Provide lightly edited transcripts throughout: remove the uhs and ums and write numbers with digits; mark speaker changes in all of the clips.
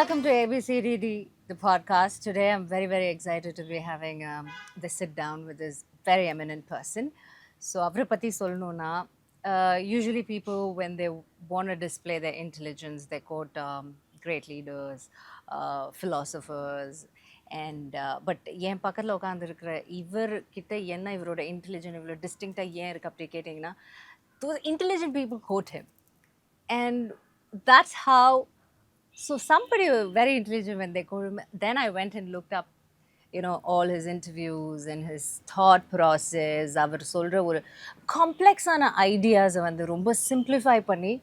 Speaker 1: Welcome to ABCDD, the podcast. Today, I'm very, very excited to be having this sit down with this very eminent person. So, Avrapati Solnona, usually people, when they want to display their intelligence, they quote great leaders, philosophers, and but என் பக்கத்தில் உட்காந்துருக்கிற இவர்கிட்ட என்ன இவரோட intelligent இவ்வளோ டிஸ்டிங்க்டாக ஏன் இருக்குது அப்படி கேட்டிங்கன்னா those intelligent people quote him. And that's how, so somebody very intelligent when they quote him, then I went and looked up, all his interviews and his thought process. அவர் சொல்கிற ஒரு காம்ப்ளெக்ஸான ஐடியாஸை வந்து ரொம்ப சிம்பிளிஃபை பண்ணி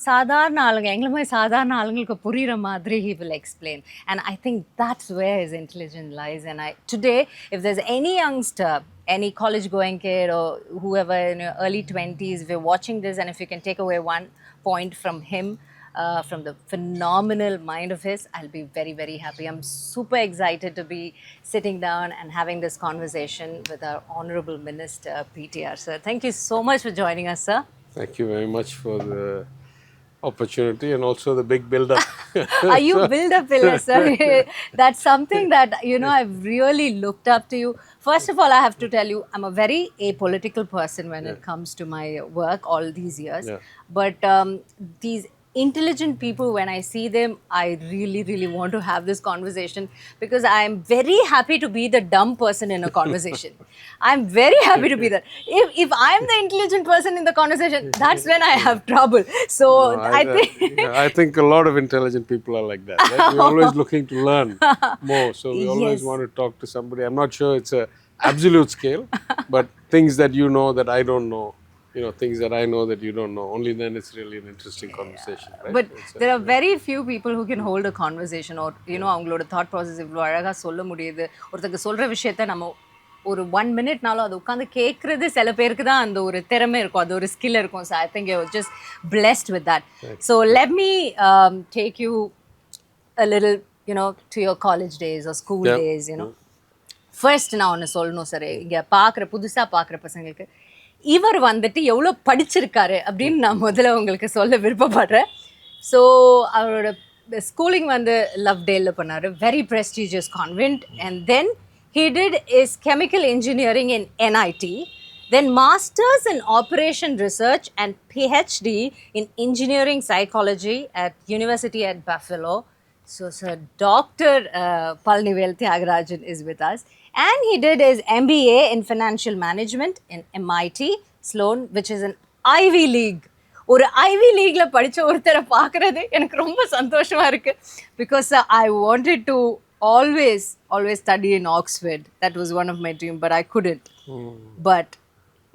Speaker 1: சாதாரண ஆளுங்க எங்களை மாதிரி சாதாரண ஆளுங்களுக்கு புரிகிற மாதிரி he will explain. And I think that's where his intelligence lies. And today, if there's any youngster, any college going kid or whoever in your early 20s, if you're watching this and if you can take away one point from him, from the phenomenal mind of his, I'll be very, very happy. I'm super excited to be sitting down and having this conversation with our Hon'ble Minister PTR. Sir, thank you so much for joining us, sir.
Speaker 2: Thank you very much for the opportunity and also the big build-up.
Speaker 1: Are you build-up, sir? That's something that, I've really looked up to you. First of all, I have to tell you, I'm a very apolitical person when it comes to my work all these years.
Speaker 2: Yeah.
Speaker 1: But these intelligent people, when I see them, I really, really want to have this conversation because I'm very happy to be the dumb person in a conversation. I'm very happy to be that. If I'm the intelligent person in the conversation, that's when I have trouble. So
Speaker 2: I think a lot of intelligent people are like that. Right? We're always looking to learn more. So we always want to talk to somebody. I'm not sure it's a absolute scale, but things that you know that I don't know. Things that I know that you don't know. Only then it's really an interesting conversation, right?
Speaker 1: But there are very few people who can hold a conversation or, அவங்களோட thought process இவ்வளோ அழகாக சொல்ல முடியுது. ஒருத்தங்க சொல்கிற விஷயத்த நம்ம ஒரு 1 மினிட்னாலும் அது உட்காந்து கேட்குறது சில பேருக்கு தான் அந்த ஒரு திறமை இருக்கும், அது ஒரு ஸ்கில் இருக்கும். So I think you're just blessed with that. So let me take you a little, to your college days or school days, First நான் ஒன்று சொல்லணும் சார், இங்கே புதுசாக பார்க்குற பசங்களுக்கு இவர் வந்துட்டு எவ்வளோ படிச்சிருக்காரு அப்படின்னு நான் முதல்ல உங்களுக்கு சொல்ல விருப்பப்படுறேன். ஸோ அவரோட ஸ்கூலிங் வந்து லவ்டேலில் பண்ணார், very prestigious convent. And then he did his chemical engineering in NIT, then masters in operation research and PhD in engineering psychology at University at Buffalo. So Sir Dr. Palanivel Thiaga Rajan is with us. And he did his MBA in financial management in MIT, Sloan, which is an Ivy League. ஒரு IV லீக்ல படிச்ச ஒருத்தரை பார்க்கறது எனக்கு ரொம்ப சந்தோஷமா இருக்கு. Because I wanted to always study in Oxford. That was one of my dream, but I couldn't. But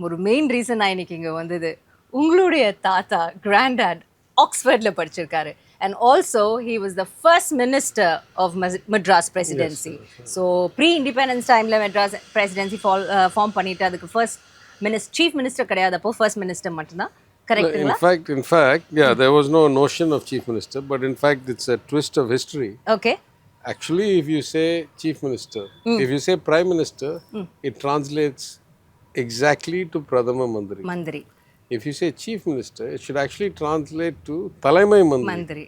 Speaker 1: ஒரு main reason நான் இன்னைக்கு இங்கே வந்தது, உங்களுடைய தாத்தா கிராண்டாட் ஆக்ஸ்ஃபோர்டில் படிச்சிருக்காரு. And also, he was the first minister of Madras presidency. Yes. So, pre-independence time, Madras presidency form பண்ணிட்டு அதுக்கு first chief minister கிடையாது, அப்போ first minister மட்டும்தான். Correct?
Speaker 2: In fact, yeah, there was no notion of chief minister, but in fact, it's a twist of history.
Speaker 1: Okay.
Speaker 2: Actually, if you say chief minister, if you say prime minister, it translates exactly to Pradhama Mandri. If you say chief minister, it should actually translate to Thalaimai Mandri.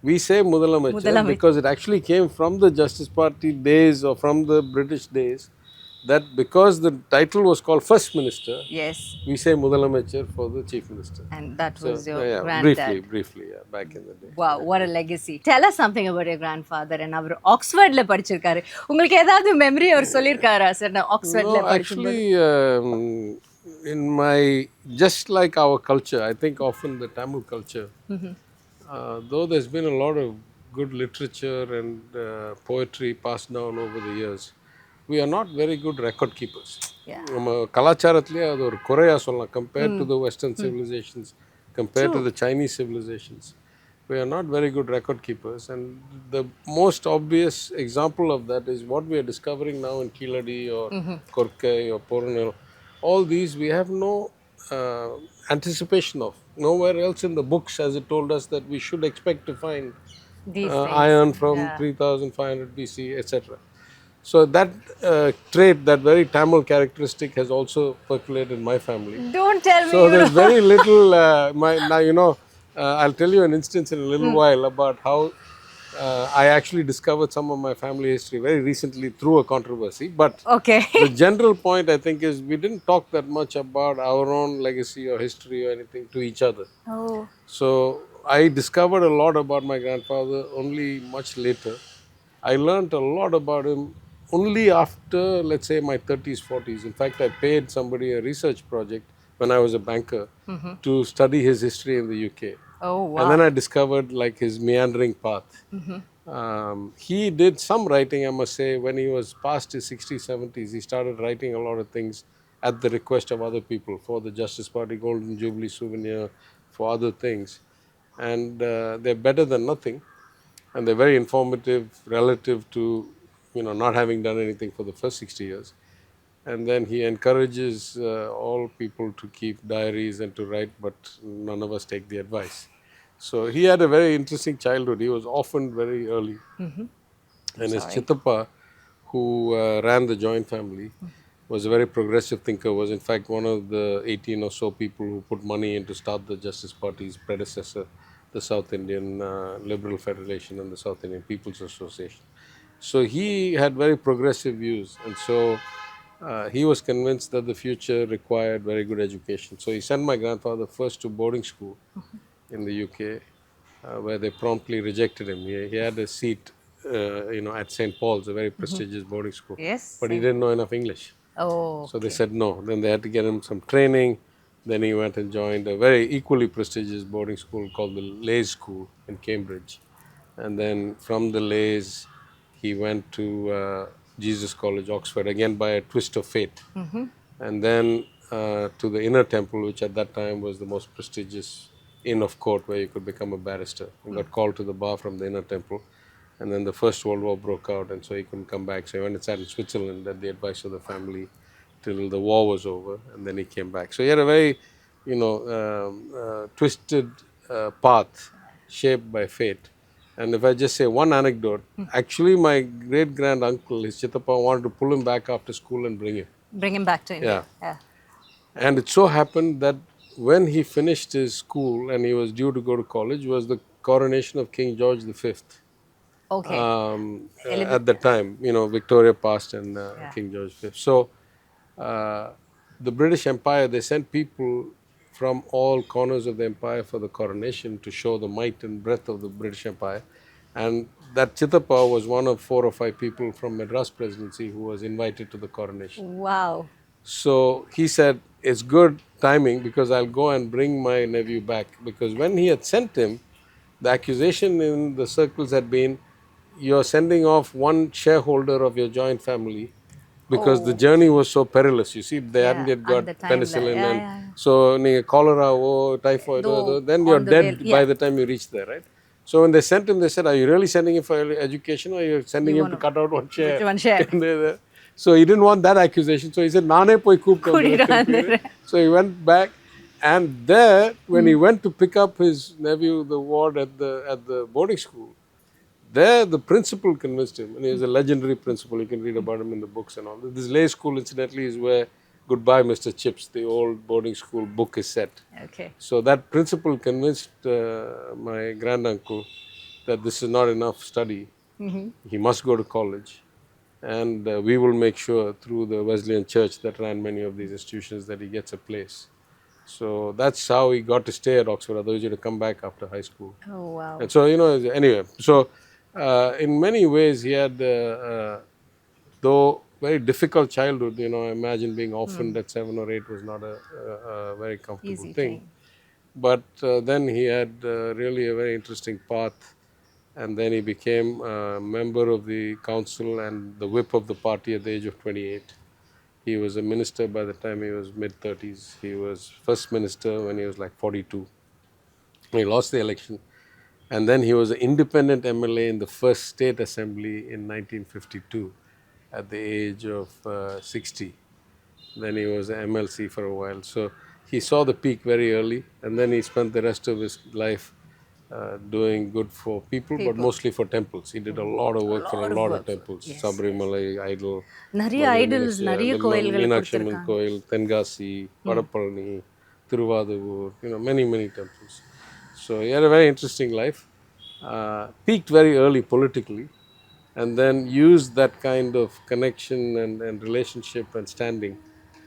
Speaker 2: We say Mudhalamaichar because it actually came from the Justice Party days or from the British days, that because the title was called First Minister,
Speaker 1: yes, we
Speaker 2: say Mudhalamaichar for the chief minister.
Speaker 1: And that was your granddad.
Speaker 2: Briefly, back in the day.
Speaker 1: Wow, what a legacy. Tell us something about your grandfather. And அவர் ஆக்ஸ்ஃபோர்ட்ல படிச்சிருக்காரு. உங்களுக்கு ஏதாவது memory அவர் சொல்லிருக்காரா sir? நான் ஆக்ஸ்ஃபோர்ட்ல
Speaker 2: actually in my, just like our culture, I think often the Tamil culture, though there's been a lot of good literature and poetry passed down over the years, we are not very good record keepers. நம்ம கலாச்சாரத்திலே அது ஒரு குறையா சொல்லலாம், compared to the Western civilizations, compared to the Chinese civilizations. We are not very good record keepers, and the most obvious example of that is what we are discovering now in Keeladi or Korkai or Poranil. All these we have no anticipation of. Nowhere else in the books has it told us that we should expect to find iron from 3500 BC, etc. So that trait, that very Tamil characteristic has also percolated in my family.
Speaker 1: Don't tell me.
Speaker 2: So there's very little, now I'll tell you an instance in a little while about how I actually discovered some of my family history very recently through a controversy. But
Speaker 1: Okay.
Speaker 2: the general point, I think, is we didn't talk that much about our own legacy or history or anything to each other.
Speaker 1: Oh.
Speaker 2: So I discovered a lot about my grandfather only much later. I learned a lot about him only after, let's say, my 30s, 40s. In fact, I paid somebody a research project when I was a banker to study his history in the UK.
Speaker 1: Oh,
Speaker 2: And then
Speaker 1: wow.
Speaker 2: I discovered like his meandering path. He did some writing, I must say, when he was past his 60s, 70s. He started writing a lot of things at the request of other people for the Justice Party Golden Jubilee Souvenir, for other things. And they're better than nothing. And they're very informative relative to, not having done anything for the first 60 years. And then he encourages all people to keep diaries and to write, but none of us take the advice. So he had a very interesting childhood. He was orphaned very early. And his
Speaker 1: Sorry.
Speaker 2: Chittappa, who ran the joint family, was a very progressive thinker, was in fact one of the 18 or so people who put money in to start the Justice Party's predecessor, the South Indian Liberal Federation and the South Indian People's Association. So he had very progressive views, and so he was convinced that the future required very good education. So he sent my grandfather first to boarding school in the UK, where they promptly rejected him. He had a seat, at St. Paul's, a very prestigious boarding school,
Speaker 1: Yes.
Speaker 2: but he didn't know enough English.
Speaker 1: Oh,
Speaker 2: So they
Speaker 1: okay.
Speaker 2: said no. Then they had to get him some training. Then he went and joined a very equally prestigious boarding school called the Leys School in Cambridge. And then from the Leys, he went to Jesus College, Oxford, again by a twist of fate. And then to the Inner Temple, which at that time was the most prestigious inn of court where you could become a barrister. He got called to the bar from the Inner Temple. And then the First World War broke out, and so he couldn't come back. So he went and sat in Switzerland at the advice of the family till the war was over, and then he came back. So he had a very, twisted path shaped by fate. And if I just say one anecdote, actually my great-grand uncle, his Chittappa, wanted to pull him back after school and bring him.
Speaker 1: Bring him back to India.
Speaker 2: Yeah.
Speaker 1: Yeah.
Speaker 2: And it so happened that when he finished his school and he was due to go to college was the coronation of King George V.
Speaker 1: Okay.
Speaker 2: At the time, Victoria passed and
Speaker 1: Yeah.
Speaker 2: King George V. So uh, the British Empire, they sent people from all corners of the empire for the coronation to show the might and breadth of the British Empire. And that Chittappa was one of 4 or 5 people from Madras Presidency who was invited to the coronation.
Speaker 1: Wow.
Speaker 2: So he said, it's good timing because I'll go and bring my nephew back. Because when he had sent him, the accusation in the circles had been, you're sending off one shareholder of your joint family because the
Speaker 1: Oh,
Speaker 2: journey was so perilous. You see, they hadn't
Speaker 1: yeah.
Speaker 2: yet
Speaker 1: And
Speaker 2: got
Speaker 1: the time,
Speaker 2: penicillin,
Speaker 1: yeah,
Speaker 2: and
Speaker 1: yeah.
Speaker 2: so cholera or typhoid,
Speaker 1: Though
Speaker 2: then you're
Speaker 1: on the way,
Speaker 2: dead by
Speaker 1: yeah.
Speaker 2: the time you reach there, right? So when they sent him, they said, are you really sending him for education or you're sending
Speaker 1: You
Speaker 2: him
Speaker 1: want
Speaker 2: to
Speaker 1: to
Speaker 2: cut out one share?
Speaker 1: one share.
Speaker 2: So he didn't want that accusation. So he said, Nane poi
Speaker 1: Kudidandre.
Speaker 2: So he went back, and there, when he went to pick up his nephew, the ward at the boarding school, there the principal convinced him, and he is a legendary principal. You can read about him in the books and all. This Lay School, incidentally, is where Goodbye, Mr. Chips, the old boarding school book, is set.
Speaker 1: Okay.
Speaker 2: So that principal convinced my granduncle that this is not enough study. He must go to college. And we will make sure through the Wesleyan Church that ran many of these institutions that he gets a place. So that's how he got to stay at Oxford. Otherwise, he had to come back after high school.
Speaker 1: Oh, wow.
Speaker 2: And so, anyway, so in many ways, he had, though very difficult childhood, I imagine being orphaned at 7 or 8 was not a very comfortable
Speaker 1: Easy
Speaker 2: thing.
Speaker 1: thing.
Speaker 2: But then he had really a very interesting path. And then he became a member of the council and the whip of the party at the age of 28. He was a minister by the time he was mid-30s. He was first minister when he was like 42. He lost the election. And then he was an independent MLA in the first state assembly in 1952 at the age of 60. Then he was an MLC for a while. So he saw the peak very early, and then he spent the rest of his life doing good for people, but
Speaker 1: People.
Speaker 2: mostly for temples. He did a lot of work for a
Speaker 1: Lot of
Speaker 2: lot of
Speaker 1: work.
Speaker 2: temples.
Speaker 1: Yes.
Speaker 2: Sabrimala idol,
Speaker 1: நிறைய
Speaker 2: Madurai
Speaker 1: idols
Speaker 2: Meenakshi,
Speaker 1: நிறைய
Speaker 2: the
Speaker 1: கோயில்கள்
Speaker 2: Meenakshi Amman
Speaker 1: கொடுத்துருக்காங்க.
Speaker 2: Koil, Tenkasi, Vadapalani, Thiruvaduvur, many temples. So he had a very interesting life. peaked very early politically, and then used that kind of connection and relationship and standing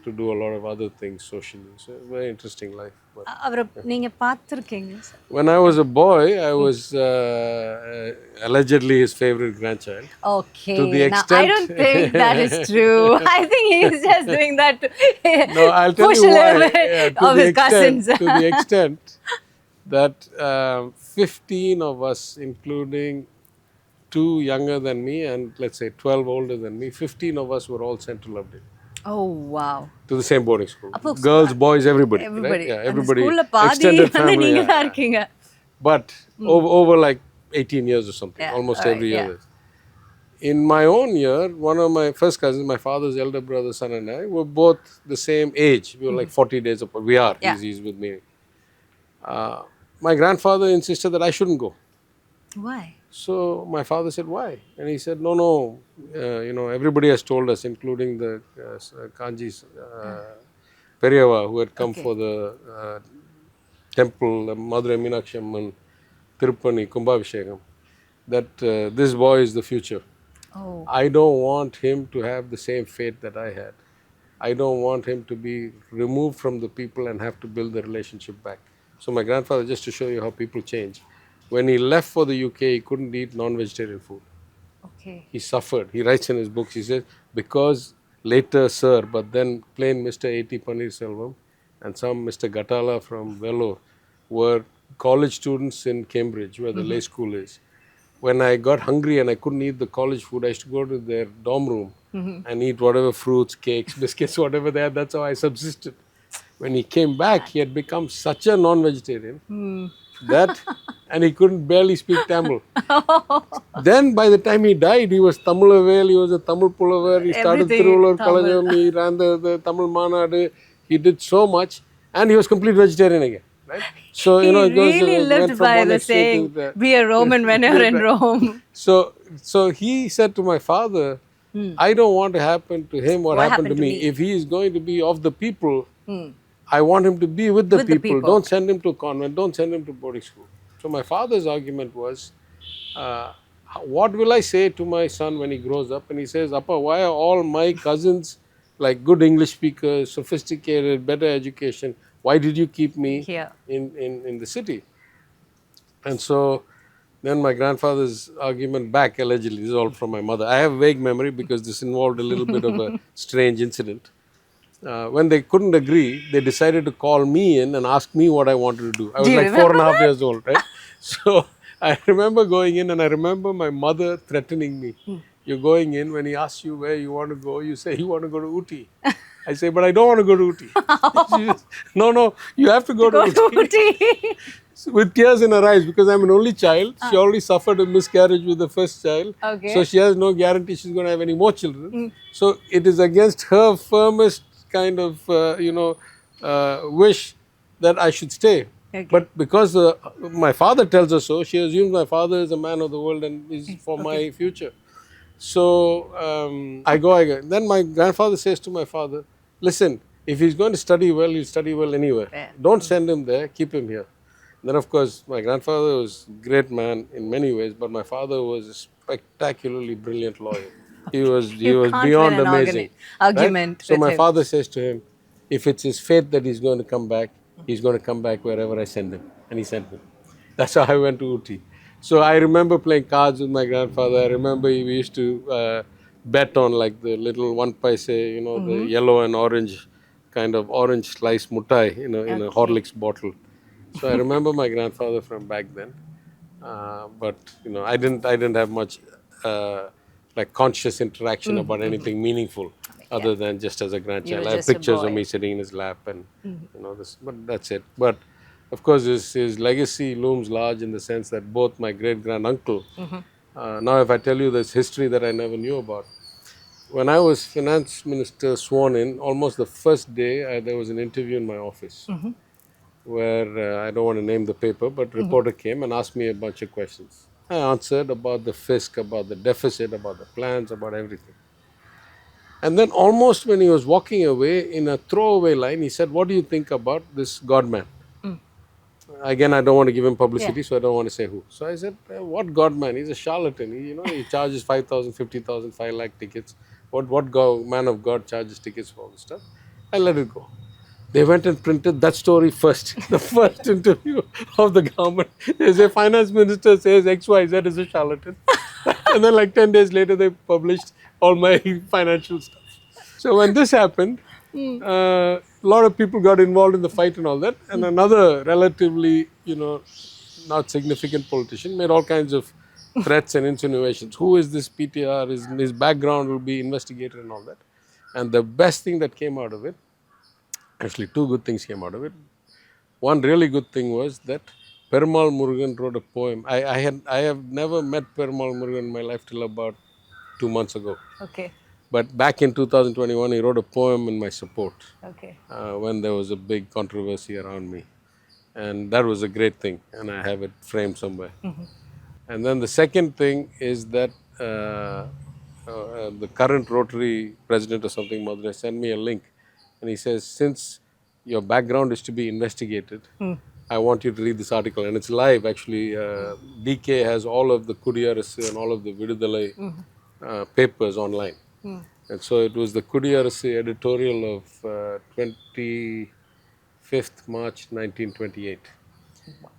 Speaker 2: to do a lot of other things socially. So very interesting life. But
Speaker 1: அவரை நீங்க பார்த்துருக்கீங்களா sir?
Speaker 2: when I was a boy, I was allegedly his favorite grandchild.
Speaker 1: Okay.
Speaker 2: To the
Speaker 1: Now, I
Speaker 2: extent,
Speaker 1: don't think that is true. I think he's just doing that to
Speaker 2: no, I'll tell
Speaker 1: push
Speaker 2: you
Speaker 1: a
Speaker 2: why.
Speaker 1: little bit of his cousins.
Speaker 2: To the extent that 15 of us, including 2 younger than me and let's say 12 older than me, 15 of us were all sent to Loveday.
Speaker 1: Oh, wow.
Speaker 2: To the same boarding school.
Speaker 1: அப்போ
Speaker 2: Girls, boys, everybody.
Speaker 1: everybody.
Speaker 2: Right? Yeah,
Speaker 1: அந்த
Speaker 2: everybody.
Speaker 1: ஸ்கூல்ல பாதி
Speaker 2: Extended
Speaker 1: வந்து
Speaker 2: family.
Speaker 1: நீங்க
Speaker 2: Yeah,
Speaker 1: தான்
Speaker 2: yeah.
Speaker 1: இருக்கீங்க.
Speaker 2: But over like 18 years or something,
Speaker 1: Yeah,
Speaker 2: almost
Speaker 1: alright,
Speaker 2: every year.
Speaker 1: yeah.
Speaker 2: In my own year, one of my first cousins, my father's elder brother, son and I, were both the same age. We were like 40 days apart. We are.
Speaker 1: Yeah.
Speaker 2: He's with me. My grandfather insisted that I shouldn't go.
Speaker 1: Why?
Speaker 2: So my father said, why? And he said, no, everybody has told us, including the Kanji's Periyar, who had come for the temple, Madurai Meenakshi Amman, Tirupani, Kumbhabhishekam, that this boy is the future.
Speaker 1: Oh.
Speaker 2: I don't want him to have the same fate that I had. I don't want him to be removed from the people and have to build the relationship back. So my grandfather, just to show you how people change, when he left for the UK, he couldn't eat non-vegetarian food.
Speaker 1: Okay.
Speaker 2: He suffered. He writes in his books, he says, because later Sir, but then plain Mr. A.T. Paneerselvam and some Mr. Gatala from Vellore were college students in Cambridge, where the lay school is. When I got hungry and I couldn't eat the college food, I used to go to their dorm room and eat whatever fruits, cakes, biscuits, whatever they had. That's how I subsisted. When he came back, he had become such a non-vegetarian that, and he couldn't barely speak Tamil. Then by the time he died, he was Tamilavel, he was a Tamil Pulavar, he started
Speaker 1: Everything
Speaker 2: Thiruvallur
Speaker 1: Tamil.
Speaker 2: Kalajam, he ran the Tamil Manadu, he did so much, and he was complete vegetarian again. Right? So,
Speaker 1: He
Speaker 2: it goes,
Speaker 1: really
Speaker 2: went
Speaker 1: lived
Speaker 2: from
Speaker 1: by
Speaker 2: one
Speaker 1: the
Speaker 2: extreme to
Speaker 1: saying,
Speaker 2: the,
Speaker 1: be a Roman when you're in Rome.
Speaker 2: So he said to my father, I don't want to happen to him what happened to me. If he is going to be of the people, I want him to be with the people. Don't send him to convent. Don't send him to boarding school. So my father's argument was, what will I say to my son when he grows up? And he says, Appa, why are all my cousins like good English speakers, sophisticated, better education? Why did you keep me
Speaker 1: Here.
Speaker 2: in the city? And so then my grandfather's argument back, allegedly, this is all from my mother. I have vague memory because this involved a little bit of a strange incident. When they couldn't agree, they decided to call me in and ask me what I wanted to do. I was
Speaker 1: Do you
Speaker 2: like 4.5 years old, right? So I remember going in and I remember my mother threatening me. You're going in, when he asks you where you want to go, you say you want to go to Ooty. I say, but I don't want to go to Ooty. She says, no, you have to go to Ooty. With tears in her eyes, because I'm an only child. She already suffered a miscarriage with the first child.
Speaker 1: Okay.
Speaker 2: So she has no guarantee she's going to have any more children. So it is against her firmest kind of, wish that I should stay.
Speaker 1: Okay.
Speaker 2: But because my father tells her so, she assumes my father is a man of the world and is for my future. So I go. Then my grandfather says to my father, listen, if he's going to study well, he'll study well anywhere.
Speaker 1: Yeah.
Speaker 2: Don't send him there, keep him here. Then, of course, my grandfather was a great man in many ways, but my father was a spectacularly brilliant lawyer. He was beyond amazing.
Speaker 1: Argument.
Speaker 2: Right? So
Speaker 1: with
Speaker 2: my
Speaker 1: him.
Speaker 2: father says to him, if it's his fate that he's going to come back, he's going to come back wherever I send him. And he sent me. That's how I went to Ooty. So I remember playing cards with my grandfather. I remember we used to bet on like the little 1 paise, the yellow and orange kind of orange slice mutai in a Horlicks bottle. So I remember my grandfather from back then, but I didn't have much like conscious interaction about anything meaningful, other than just as a grandchild. I have
Speaker 1: just a
Speaker 2: pictures of
Speaker 1: boy.
Speaker 2: me sitting in his lap and this, but that's it. But of course, his legacy looms large in the sense that both my great grand uncle. Now, if I tell you this history that I never knew about. When I was finance minister sworn in, almost the first day, there was an interview in my office where I don't want to name the paper, but reporter came and asked me a bunch of questions. I answered about the fisc, about the deficit, about the plans, about everything. And then almost when he was walking away, in a throwaway line, he said, what do you think about this God man? Again, I don't want to give him
Speaker 1: Yeah.
Speaker 2: publicity, so I don't want to say who. So I said, what God man? He's a charlatan. He charges 5,000, 50,000, 5 lakh tickets. What man of God charges tickets for all this stuff? I let it go. They went and printed that story first, the first interview of the government. They say, finance minister says XYZ is a charlatan. And then like 10 days later, they published all my financial stuff. So when this happened, a lot of people got involved in the fight and all that. And another relatively, not significant politician made all kinds of threats and insinuations. Who is this PTR? His background will be investigated and all that. And the best thing that came out of it, actually two good things came out of it. One really good thing was that Perumal Murugan wrote a poem. I have never met Perumal Murugan in my life till about 2 months ago.
Speaker 1: Okay.
Speaker 2: But back in 2021, he wrote a poem in my support
Speaker 1: Okay.
Speaker 2: when there was a big controversy around me. And that was a great thing. And I have it framed somewhere. And then the second thing is that the current Rotary president or something, Madurai, sent me a link. And he says, since your background is to be investigated, I want you to read this article. And it's live, actually. DK has all of the Kudiyarasu and all of the Vidudalai papers online. And so it was the Kudiyarasu editorial of 25th March 1928.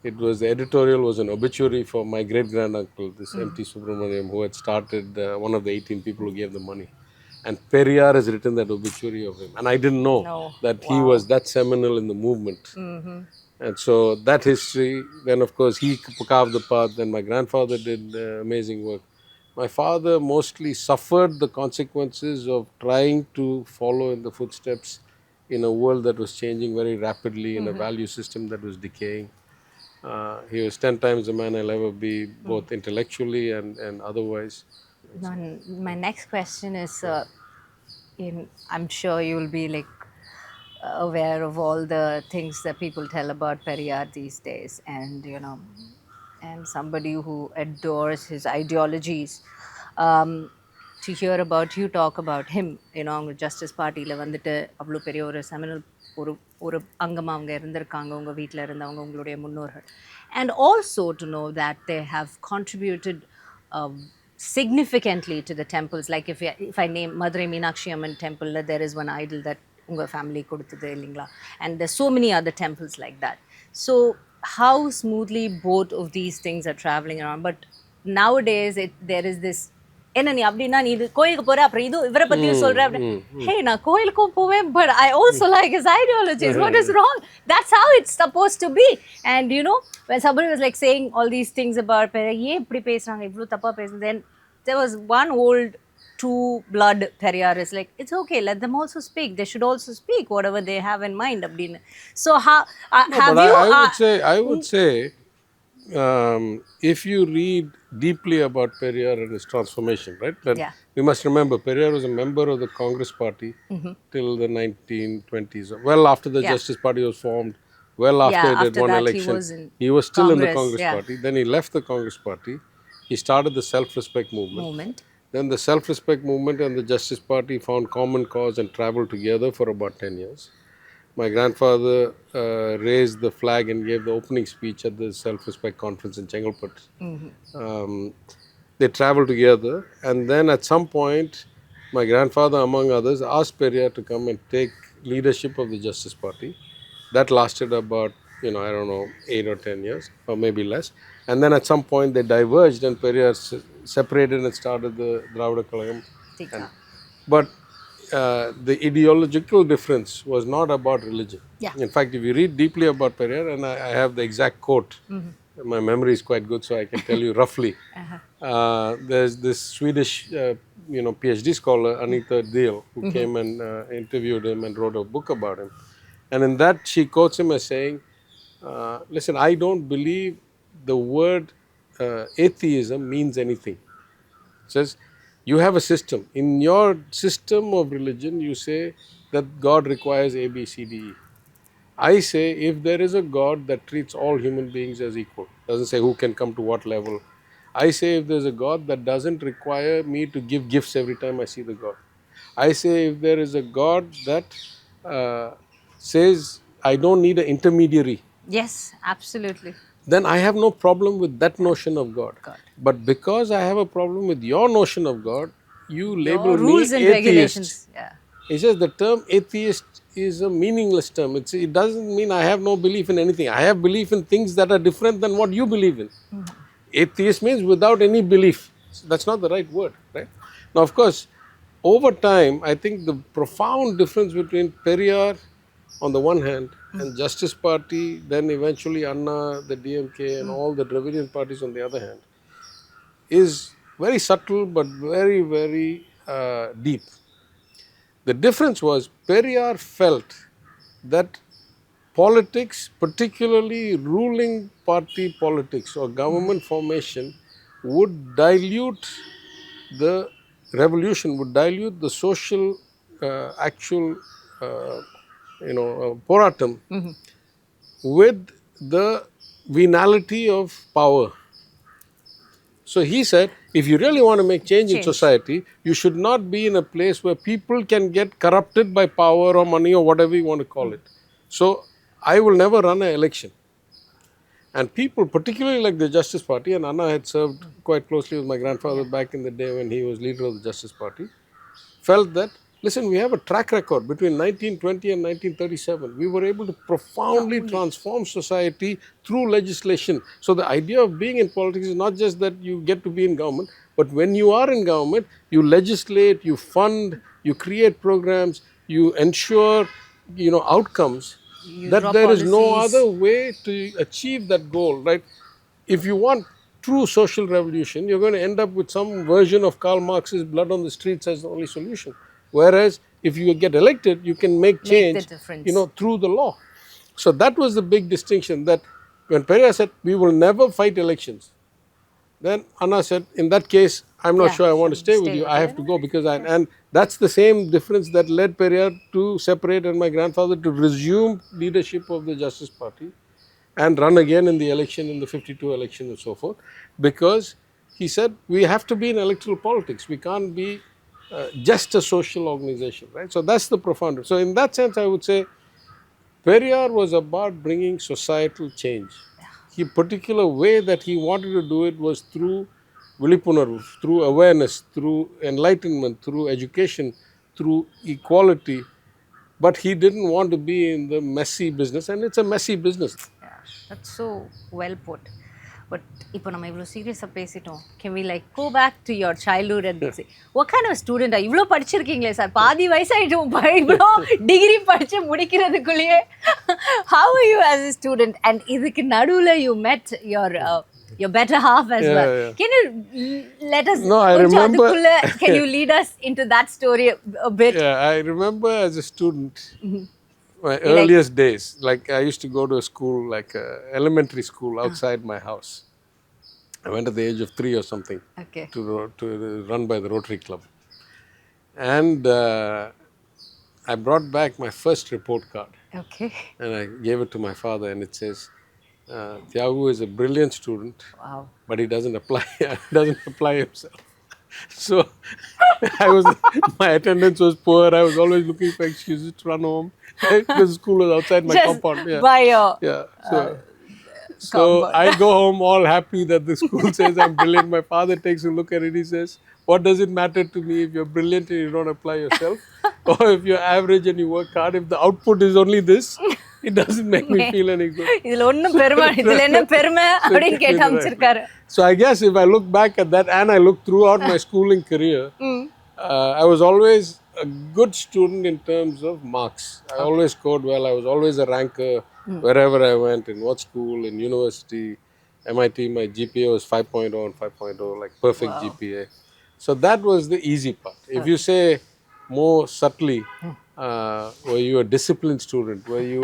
Speaker 2: It was, the editorial was an obituary for my great-granduncle, this M.T. Subramaniam, who had started, one of the 18 people who gave the money. And Periyar has written that obituary of him. And I didn't know that he was that seminal in the movement. And so that history, then of course he carved the path, then my grandfather did amazing work. My father mostly suffered the consequences of trying to follow in the footsteps in a world that was changing very rapidly, in a value system that was decaying. He was 10 times the man I'll ever be, both intellectually and otherwise.
Speaker 1: My next question is, I'm sure you'll be like aware of all the things that people tell about Periyar these days, and and somebody who adores his ideologies. To hear about you talk about him, அவங்க justice பார்ட்டியில் வந்துட்டு அவ்வளோ பெரிய ஒரு seminal ஒரு அங்கமாக அவங்க இருந்திருக்காங்க உங்கள் வீட்டில் இருந்தவங்க உங்களுடைய முன்னோர்கள். And also to know that they have contributed significantly to the temples. Like if I name Madurai Meenakshi Amman temple, there is one idol that unga family கொடுத்தது இல்லைங்களா. And there's so many other temples like that. So how smoothly both of these things are traveling around. But nowadays there is this, என்ன நீ அப்படின்னா நீ இது கோயிலுக்கு போற அப்புறம் இது இவரை பத்தியும் சொல்ற அப்படின்னு. Hey, நான் கோயிலுக்கும் போவேன், but I also like his ideologies. What is wrong? That's how it's supposed to be. And when somebody was like saying all these things about Periyar, ஏன் இப்படி பேசுறாங்க இவ்வளோ தப்பா பேசுறது, then there was one old true blood Periyar is like, it's okay, let them also speak. They should also speak whatever they have in mind. Abdin. So how have you?
Speaker 2: I would say, if you read deeply about Periyar and his transformation, right? That we must remember, Periyar was a member of the Congress Party till the 1920s. Well, after the Justice Party was formed, well after he did one election, he was still in the Congress Party. Then he left the Congress Party. He started the self-respect movement. Then the self-respect movement and the Justice Party found common cause and traveled together for about 10 years. My grandfather raised the flag and gave the opening speech at the self-respect conference in Chengalpet. They traveled together, and then at some point, my grandfather, among others, asked Periyar to come and take leadership of the Justice Party. That lasted about, I don't know, 8 or 10 years, or maybe less. And then at some point, they diverged, and Periyar separated and started the Dravida Kalagam. But the ideological difference was not about religion. In fact, if you read deeply about Periyar, and I have the exact quote, my memory is quite good, so I can tell you roughly. There's this Swedish, PhD scholar, Anita Dale, who came and interviewed him and wrote a book about him. And in that, she quotes him as saying, listen, I don't believe the word atheism means anything. It says, you have a system. In your system of religion, you say that God requires A, B, C, D, E. I say, if there is a God that treats all human beings as equal, doesn't say who can come to what level. I say, if there's a God that doesn't require me to give gifts every time I see the God. I say, if there is a God that says, I don't need an intermediary
Speaker 1: Yes, absolutely.
Speaker 2: then I have no problem with that notion of God.
Speaker 1: God.
Speaker 2: But because I have a problem with your notion of God, you label
Speaker 1: Your
Speaker 2: me
Speaker 1: rules and
Speaker 2: atheist.
Speaker 1: regulations. Yeah.
Speaker 2: He says the term atheist is a meaningless term. It doesn't mean I have no belief in anything. I have belief in things that are different than what you believe in. Atheist means without any belief. That's not the right word, right? Now, of course, over time, I think the profound difference between Periyar on the one hand and Justice Party, then eventually Anna, the DMK, and all the Dravidian parties on the other hand, is very subtle but very, very deep. The difference was Periyar felt that politics, particularly ruling party politics or government formation, would dilute the revolution, would dilute the social actual poratum with the venality of power. So he said, if you really want to make change in
Speaker 1: Change.
Speaker 2: society, you should not be in a place where people can get corrupted by power or money or whatever you want to call it. So I will never run an election. And people, particularly like the Justice Party, and Anna had served quite closely with my grandfather back in the day when he was leader of the Justice Party, felt that, listen, we have a track record between 1920 and 1937. We were able to profoundly transform society through legislation. So the idea of being in politics is not just that you get to be in government, but when you are in government, you legislate, you fund, you create programs, you ensure, outcomes.
Speaker 1: You
Speaker 2: That
Speaker 1: draw
Speaker 2: there is no
Speaker 1: policies.
Speaker 2: other way to achieve that goal, right? If you want true social revolution, you're going to end up with some version of Karl Marx's blood on the streets as the only solution. Whereas if you get elected, you can make
Speaker 1: Make the
Speaker 2: change,
Speaker 1: difference.
Speaker 2: through the law. So that was the big distinction, that when Periyar said, we will never fight elections, then Anna said, in that case, I'm not sure I want to stay with you. I have to go because and that's the same difference that led Periyar to separate and my grandfather to resume leadership of the Justice Party and run again in the election, in the 52 election and so forth, because he said we have to be in electoral politics. We can't be just a social organization, right? So that's the profound. So in that sense, I would say Periyar was about bringing societal change. The particular way that he wanted to do it was through Vilipunarvu, through awareness, through enlightenment, through education, through equality. But he didn't want to be in the messy business, and it's a messy business.
Speaker 1: Yeah, that's so well put. But இப்போ நம்ம இவ்வளோ சீரியஸாக பேசிட்டோம். Can we like go back to your childhood and say, what kind of student are you? இவ்வளோ படிச்சிருக்கீங்களே sir, பாதி வயசாயிட்டோம், இவ்வளோ degree படித்து முடிக்கிறதுக்குள்ளேயே. How are you as a student? And இதுக்கு நடுவில் you met your better half as well.
Speaker 2: Yeah.
Speaker 1: Can you let us?
Speaker 2: No, I remember.
Speaker 1: Can you lead us into that story a bit?
Speaker 2: Yeah, I remember as a student, my earliest days, like I used to go to a school, like elementary school outside my house. I went at the age of 3 or something
Speaker 1: Okay.
Speaker 2: to run by the Rotary Club. And I brought back my first report card
Speaker 1: Okay.
Speaker 2: and I gave it to my father, and it says, Thiagu is a brilliant student,
Speaker 1: Wow.
Speaker 2: but he doesn't apply himself. So my attendance was poor. I was always looking for excuses to run home because the school was outside my
Speaker 1: Just
Speaker 2: compound. Yeah.
Speaker 1: by your
Speaker 2: Yeah. So
Speaker 1: compound.
Speaker 2: I go home all happy that the school says I'm brilliant. My father takes a look at it. He says, what does it matter to me if you're brilliant and you don't apply yourself? Or if you're average and you work hard, if the output is only this, it doesn't make me feel any good.
Speaker 1: இதுல ஒண்ணும் பெருமை இதுல என்ன பெருமை அப்படின்னு கேட்டு அமைச்சிருக்காரு.
Speaker 2: So I guess if I look back at that and I look throughout my schooling career, I was always a good student in terms of marks. I always scored well. I was always a ranker wherever I went, in what school, in university, MIT. My GPA was 5.0 and 5.0, like perfect GPA. So that was the easy part. If you say more subtly, were you a disciplined student? Were you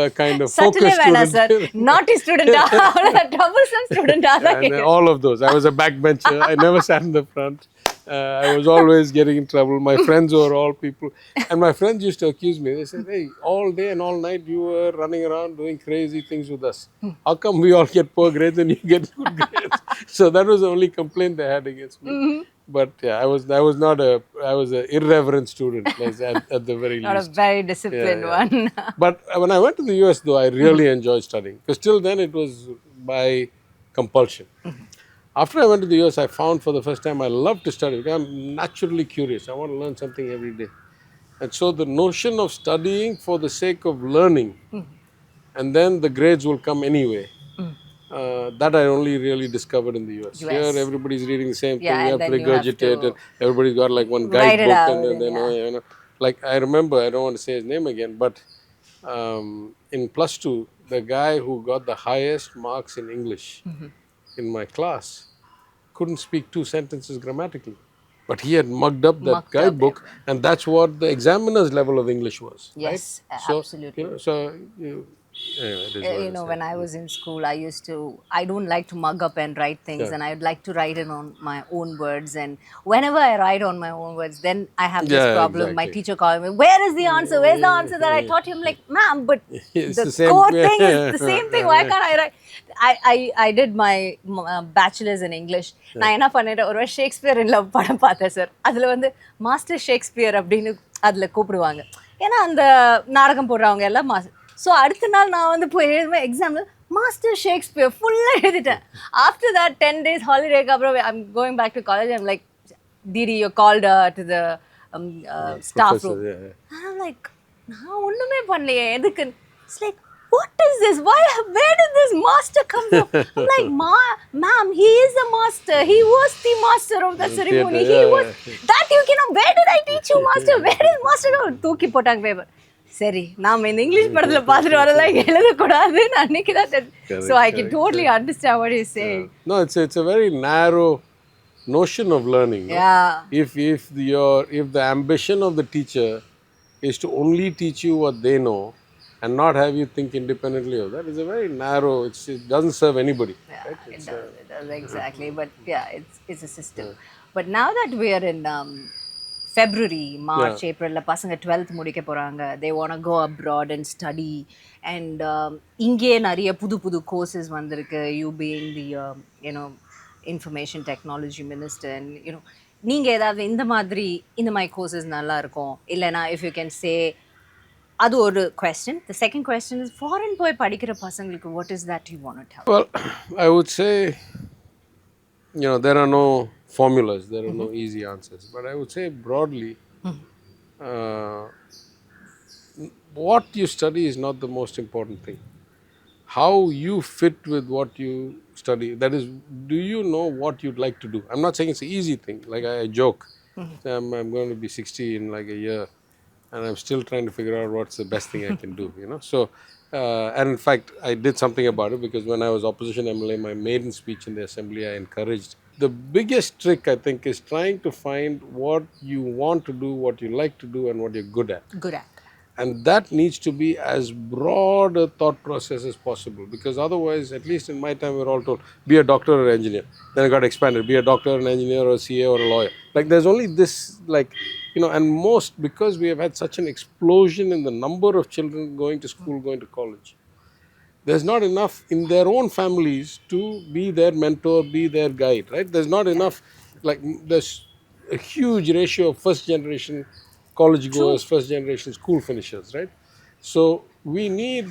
Speaker 2: a kind of
Speaker 1: சட்டிலே
Speaker 2: focused
Speaker 1: வேணாம் sir,
Speaker 2: student?
Speaker 1: நாட்டி ஸ்டூடெண்டா, அவ்வளவுதான் troublesome ஸ்டூடெண்டா தான்.
Speaker 2: And all of those. I was a backbencher. I never sat in the front. I was always getting in trouble. My friends were all people. And my friends used to accuse me. They said, hey, all day and all night you were running around doing crazy things with us. How come we all get poor grades and you get good grades? So that was the only complaint they had against me. But yeah, I was an irreverent student, like at the very
Speaker 1: Not a
Speaker 2: least.
Speaker 1: very
Speaker 2: Yeah,
Speaker 1: disciplined
Speaker 2: yeah.
Speaker 1: one.
Speaker 2: But when I went to the US, though, I really enjoyed studying because till then it was by compulsion. After I went to the US, I found for the first time I love to study because I'm naturally curious. I want to learn something every day. And so the notion of studying for the sake of learning and then the grades will come anyway. That I only really discovered in the US. Here,
Speaker 1: US.
Speaker 2: everybody's reading the same thing.
Speaker 1: Yeah,
Speaker 2: You
Speaker 1: and
Speaker 2: have to
Speaker 1: then you have
Speaker 2: regurgitate, and
Speaker 1: to
Speaker 2: everybody's got like one
Speaker 1: write it
Speaker 2: guidebook, and
Speaker 1: out,
Speaker 2: then
Speaker 1: and yeah.
Speaker 2: like I remember, I don't want to say his name again, but in plus two, the guy who got the highest marks in English in my class couldn't speak two sentences grammatically. But he had mugged up that
Speaker 1: Mucked up
Speaker 2: guidebook,
Speaker 1: everything.
Speaker 2: and that's what the examiner's level of English was, right?
Speaker 1: Yes,
Speaker 2: So,
Speaker 1: absolutely.
Speaker 2: anyway, it is what it is.
Speaker 1: When I was in school, I don't like to mug up and write things,
Speaker 2: Yeah,
Speaker 1: and I'd like to write it on my own words. And whenever I write on my own words, then I have this
Speaker 2: yeah,
Speaker 1: problem. My
Speaker 2: exactly.
Speaker 1: teacher calling me, "Where is the answer? Where's the answer that I taught you?" I'm like, "Ma'am, but
Speaker 2: It's
Speaker 1: the
Speaker 2: the same.
Speaker 1: core thing is the same thing. Why can't I write?" I did my bachelor's in English. நான் என்ன பண்ணிட்டேன் ஒரு Shakespeare in love படம் பார்த்தேன் sir. அதில் வந்து master Shakespeare அப்படின்னு அதில் கூப்பிடுவாங்க. ஏன்னா அந்த நாடகம் போடுறவங்க எல்லாம் ஸோ அடுத்த நாள் நான் வந்து போய் எழுதுவேன் எக்ஸாமில் மாஸ்டர் ஷேக்ஸ்பியர் ஃபுல்லாக எழுதிட்டேன். ஆஃப்டர் தட் 10 days ஹாலிடேக்கு அப்புறம் I'm going back to college. I'm like did you called to the staff room. I'm like நான் ஒன்றுமே பண்ணலையே எதுக்கு. It's like what is this? Where did this master come from? I'm like, ma'am, he is a master. He was the master of the ceremony. He was that you cannot. Where did I teach you, master? Where is master? தூக்கி போட்டாங்க paper. சரி நாம இந்த English படத்துல பார்த்துட்டு வரலாம் எழுதக்கூடாதுன்னு அன்னைக்கு தான். So I can totally understand what he's saying.
Speaker 2: No, it's a very narrow notion of learning. No?
Speaker 1: Yeah.
Speaker 2: If the ambition of the teacher is to only teach you what they know and not have you think independently of that, is a very narrow. It doesn't serve anybody.
Speaker 1: Yeah,
Speaker 2: Right?
Speaker 1: it does exactly. But yeah, it's a system. But now that we are in February, March, April, பசங்க 12th முடிக்க போறாங்க. They want to go abroad and study. And இங்கே நிறைய புது புது courses வந்திருக்கு. You being the information technology minister, and நீங்க ஏதாவது இந்த மாதிரி courses நல்லா இருக்கும் இல்லனா if you can say அது ஒரு question. The second question is foreign போய் படிக்கிற பசங்களுக்கு what is that you want to tell?
Speaker 2: Well, I would say, there are no formulas, there are no easy answers. But I would say broadly, what you study is not the most important thing. How you fit with what you study. That is, do you know what you'd like to do? I'm not saying it's an easy thing. Like I joke, I'm going to be 60 in like a year, and I'm still trying to figure out what's the best thing I can do. So, and in fact, I did something about it because when I was opposition MLA, my maiden speech in the assembly, I encouraged. The biggest trick, I think, is trying to find what you want to do, what you like to do, and what you're good at.
Speaker 1: Good at.
Speaker 2: And that needs to be as broad a thought process as possible, because otherwise, at least in my time, we were all told, be a doctor or engineer. Then it got expanded, be a doctor, an engineer, or a CA, or a lawyer. Like there's only this, and most, because we have had such an explosion in the number of children going to school, going to college, there's not enough in their own families to be their mentor, be their guide, right? There's not enough, there's a huge ratio of first generation college goers, first generation school finishers, right? So we need,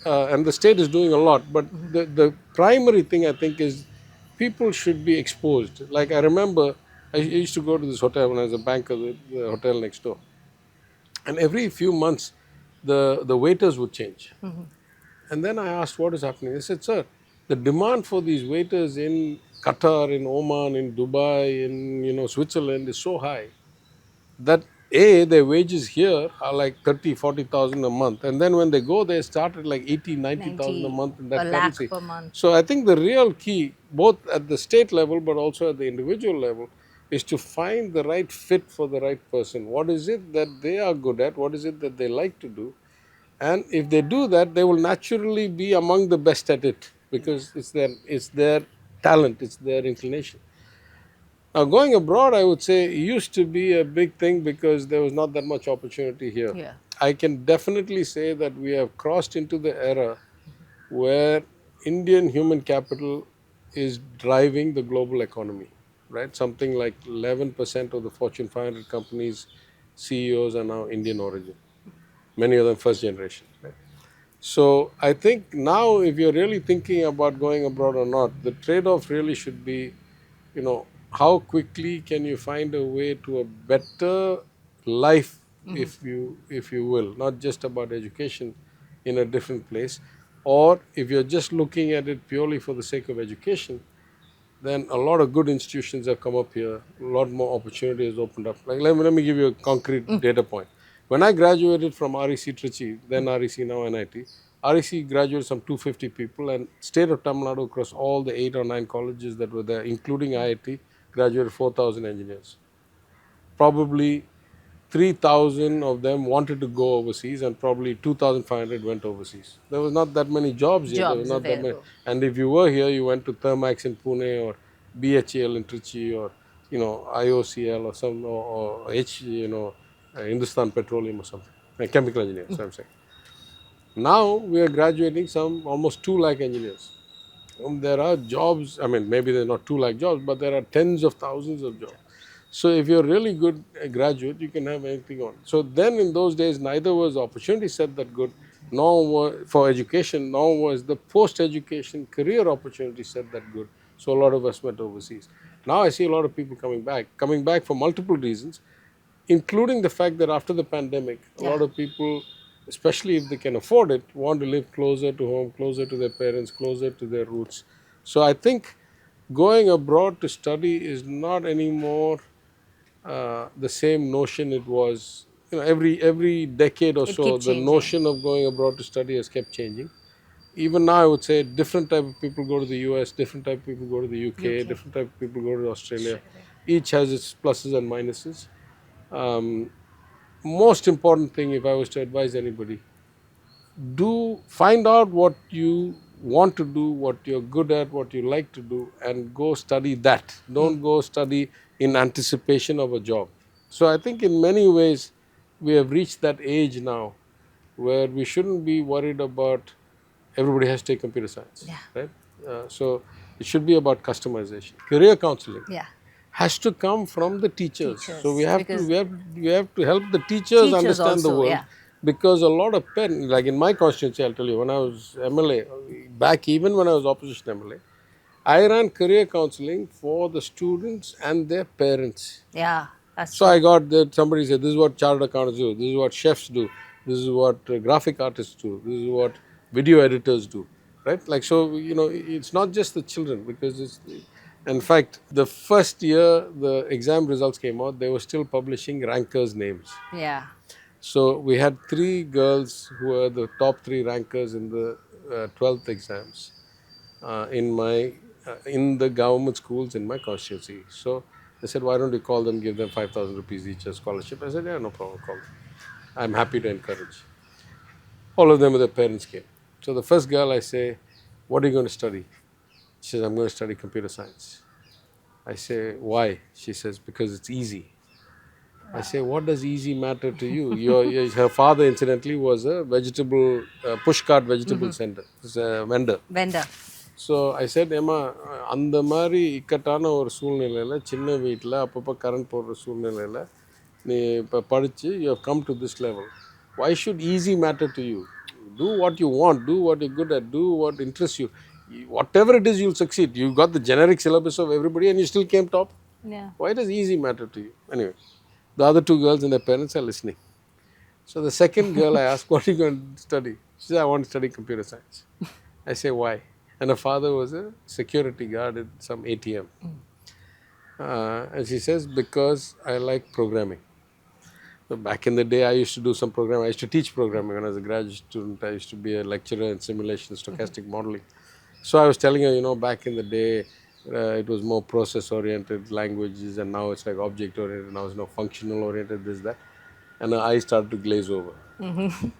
Speaker 2: and the state is doing a lot, but the primary thing I think is people should be exposed. Like I remember, I used to go to this hotel when I was a banker, the hotel next door. And every few months, the waiters would change. And then I asked, what is happening? They said, sir, the demand for these waiters in Qatar, in Oman, in Dubai, in Switzerland is so high that their wages here are like 30,000-40,000 a month, and then when they go, they start at like 80,000-90,000 a month in that
Speaker 1: a
Speaker 2: currency.
Speaker 1: lakh per month.
Speaker 2: So I think the real key, both at the state level but also at the individual level, is to find the right fit for the right person. What is it that they are good at? What is it that they like to do? And if they do that, they will naturally be among the best at it, because it's their talent, it's their inclination. Now, going abroad, I would say, used to be a big thing because there was not that much opportunity here.
Speaker 1: Yeah.
Speaker 2: I can definitely say that we have crossed into the era where Indian human capital is driving the global economy. right? Something like 11% of the Fortune 500 companies CEOs are now Indian origin. Many of them first generation, right? So I think now, if you're really thinking about going abroad or not, the trade-off really should be, how quickly can you find a way to a better life, if you will, not just about education in a different place, or if you're just looking at it purely for the sake of education, then a lot of good institutions have come up here. A lot more opportunity has opened up. Like let me give you a concrete data point. When I graduated from REC Trichy, then REC, now NIT, REC graduated some 250 people, and state of Tamil Nadu across all the 8 or 9 colleges that were there, including IIT, graduated 4,000 engineers. Probably 3,000 of them wanted to go overseas, and probably 2,500 went overseas. There was not that many jobs here. There was
Speaker 1: Jobs
Speaker 2: not that many.
Speaker 1: available.
Speaker 2: And if you were here, you went to Thermax in Pune, or BHEL in Trichy, or IOCL, or some, or Hindustan Petroleum or something. Chemical engineers, I'm saying. Now we are graduating some almost 2 lakh engineers. There are jobs, I mean, maybe there are not 2 lakh jobs, but there are tens of thousands of jobs. So if you're really good graduate, you can have anything on. So then in those days, neither was the opportunity set that good, nor for education, nor was the post-education career opportunity set that good. So a lot of us went overseas. Now I see a lot of people coming back for multiple reasons, including the fact that after the pandemic, a
Speaker 1: Yeah.
Speaker 2: lot of people, especially if they can afford it, want to live closer to home, closer to their parents, closer to their roots. So I think going abroad to study is not anymore the same notion it was. Every decade or
Speaker 1: It
Speaker 2: so,
Speaker 1: keeps
Speaker 2: the
Speaker 1: changing.
Speaker 2: notion of going abroad to study has kept changing. Even now, I would say different type of people go to the US, different type of people go to the UK,
Speaker 1: UK.
Speaker 2: different type of people go to Australia.
Speaker 1: Australia.
Speaker 2: Each has its pluses and minuses. Um, Most important thing, if I was to advise anybody, do find out what you want to do, what you're good at, what you like to do, and go study that. Don't go study in anticipation of a job. So I think in many ways we have reached that age now where we shouldn't be worried about everybody has to take computer science,
Speaker 1: Yeah.
Speaker 2: right? So it should be about customization. Career counseling
Speaker 1: Yeah.
Speaker 2: has to come from the teachers. So we
Speaker 1: Teachers.
Speaker 2: have to
Speaker 1: Because
Speaker 2: we have to help the teachers
Speaker 1: teachers
Speaker 2: understand the
Speaker 1: also,
Speaker 2: world,
Speaker 1: yeah.
Speaker 2: because a lot of parents, like in my constituency, I'll tell you, when I was MLA, back even when I was opposition MLA, I ran career counseling for the students and their parents.
Speaker 1: Yeah. That's
Speaker 2: So
Speaker 1: true.
Speaker 2: I got that somebody said, this is what chartered accountants do, this is what chefs do, this is what graphic artists do, this is what video editors do, right? Like, so, it's not just the children, because in fact, the first year the exam results came out, they were still publishing rankers' names.
Speaker 1: Yeah.
Speaker 2: So we had 3 girls who were the top 3 rankers in the 12th exams in the government schools in my constituency. So they said, why don't you call them, give them 5,000 rupees each as scholarship? I said, yeah, no problem, call them. I'm happy to encourage. All of them with their parents came. So the first girl, I say, what are you going to study? She says, I'm going to study computer science. I say, why? She says, because it's easy. I say, what does easy matter to you? Her father, incidentally, was a pushcart vegetable vendor.
Speaker 1: Vendor.
Speaker 2: So I set ஏமா அந்த மாதிரி இக்கட்டான ஒரு சூழ்நிலையில், சின்ன வீட்டில் அப்பப்போ current போடுற சூழ்நிலையில் நீ இப்போ படித்து you have come to this level, why should easy matter to you? Do what you want, do what you're good at, do what interests you. Whatever it is, you'll succeed. You got the generic syllabus of everybody and you still came top.
Speaker 1: Yeah.
Speaker 2: Why does easy matter to you? Anyway, the other 2 girls and their parents are listening. So the second girl, I asked, what are you going to study? She said, I want to study computer science. I say, why? And her father was a security guard at some ATM. And she says, because I like programming. So back in the day, I used to do some programming. I used to teach programming when I was a graduate student. I used to be a lecturer in simulation, stochastic modeling. So I was telling her, back in the day, it was more process-oriented languages, and now it's like object-oriented. Now it's functional-oriented, this, that. And her eyes started to glaze over.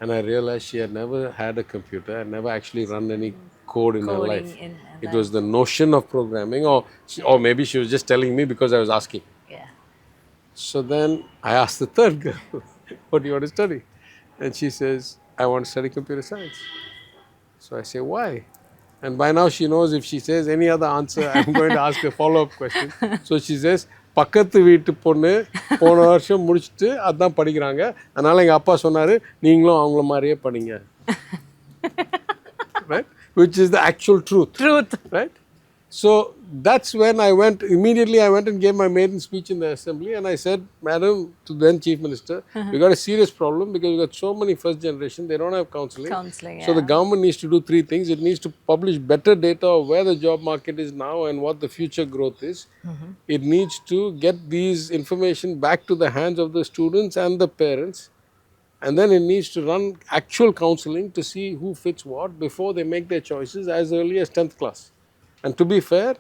Speaker 2: And I realized she had never had a computer and never actually run any code in her
Speaker 1: Coding
Speaker 2: life.
Speaker 1: in
Speaker 2: It was the notion of programming, or maybe she was just telling me because I was asking.
Speaker 1: Yeah.
Speaker 2: So then I asked the third girl, what do you want to study? And she says, I want to study computer science. So I say, why? And by now she knows if she says any other answer, I'm going to ask a follow-up question. So she says, பக்கத்து வீட்டு பொண்ணு போன வருஷம் முடிச்சுட்டு அதான் படிக்கிறாங்க, அதனால எங்கள் அப்பா சொன்னார் நீங்களும் அவங்கள மாதிரியே படிங்க. Right? Which is the actual truth. Right? So that's when I went, immediately I went and gave my maiden speech in the assembly, and I said, Madam, to then Chief Minister, we got a serious problem because we got so many first generation, they don't have counseling. So the government needs to do three things. It needs to publish better data of where the job market is now and what the future growth is. It needs to get these information back to the hands of the students and the parents. And then it needs to run actual counseling to see who fits what before they make their choices as early as 10th class. And to be fair,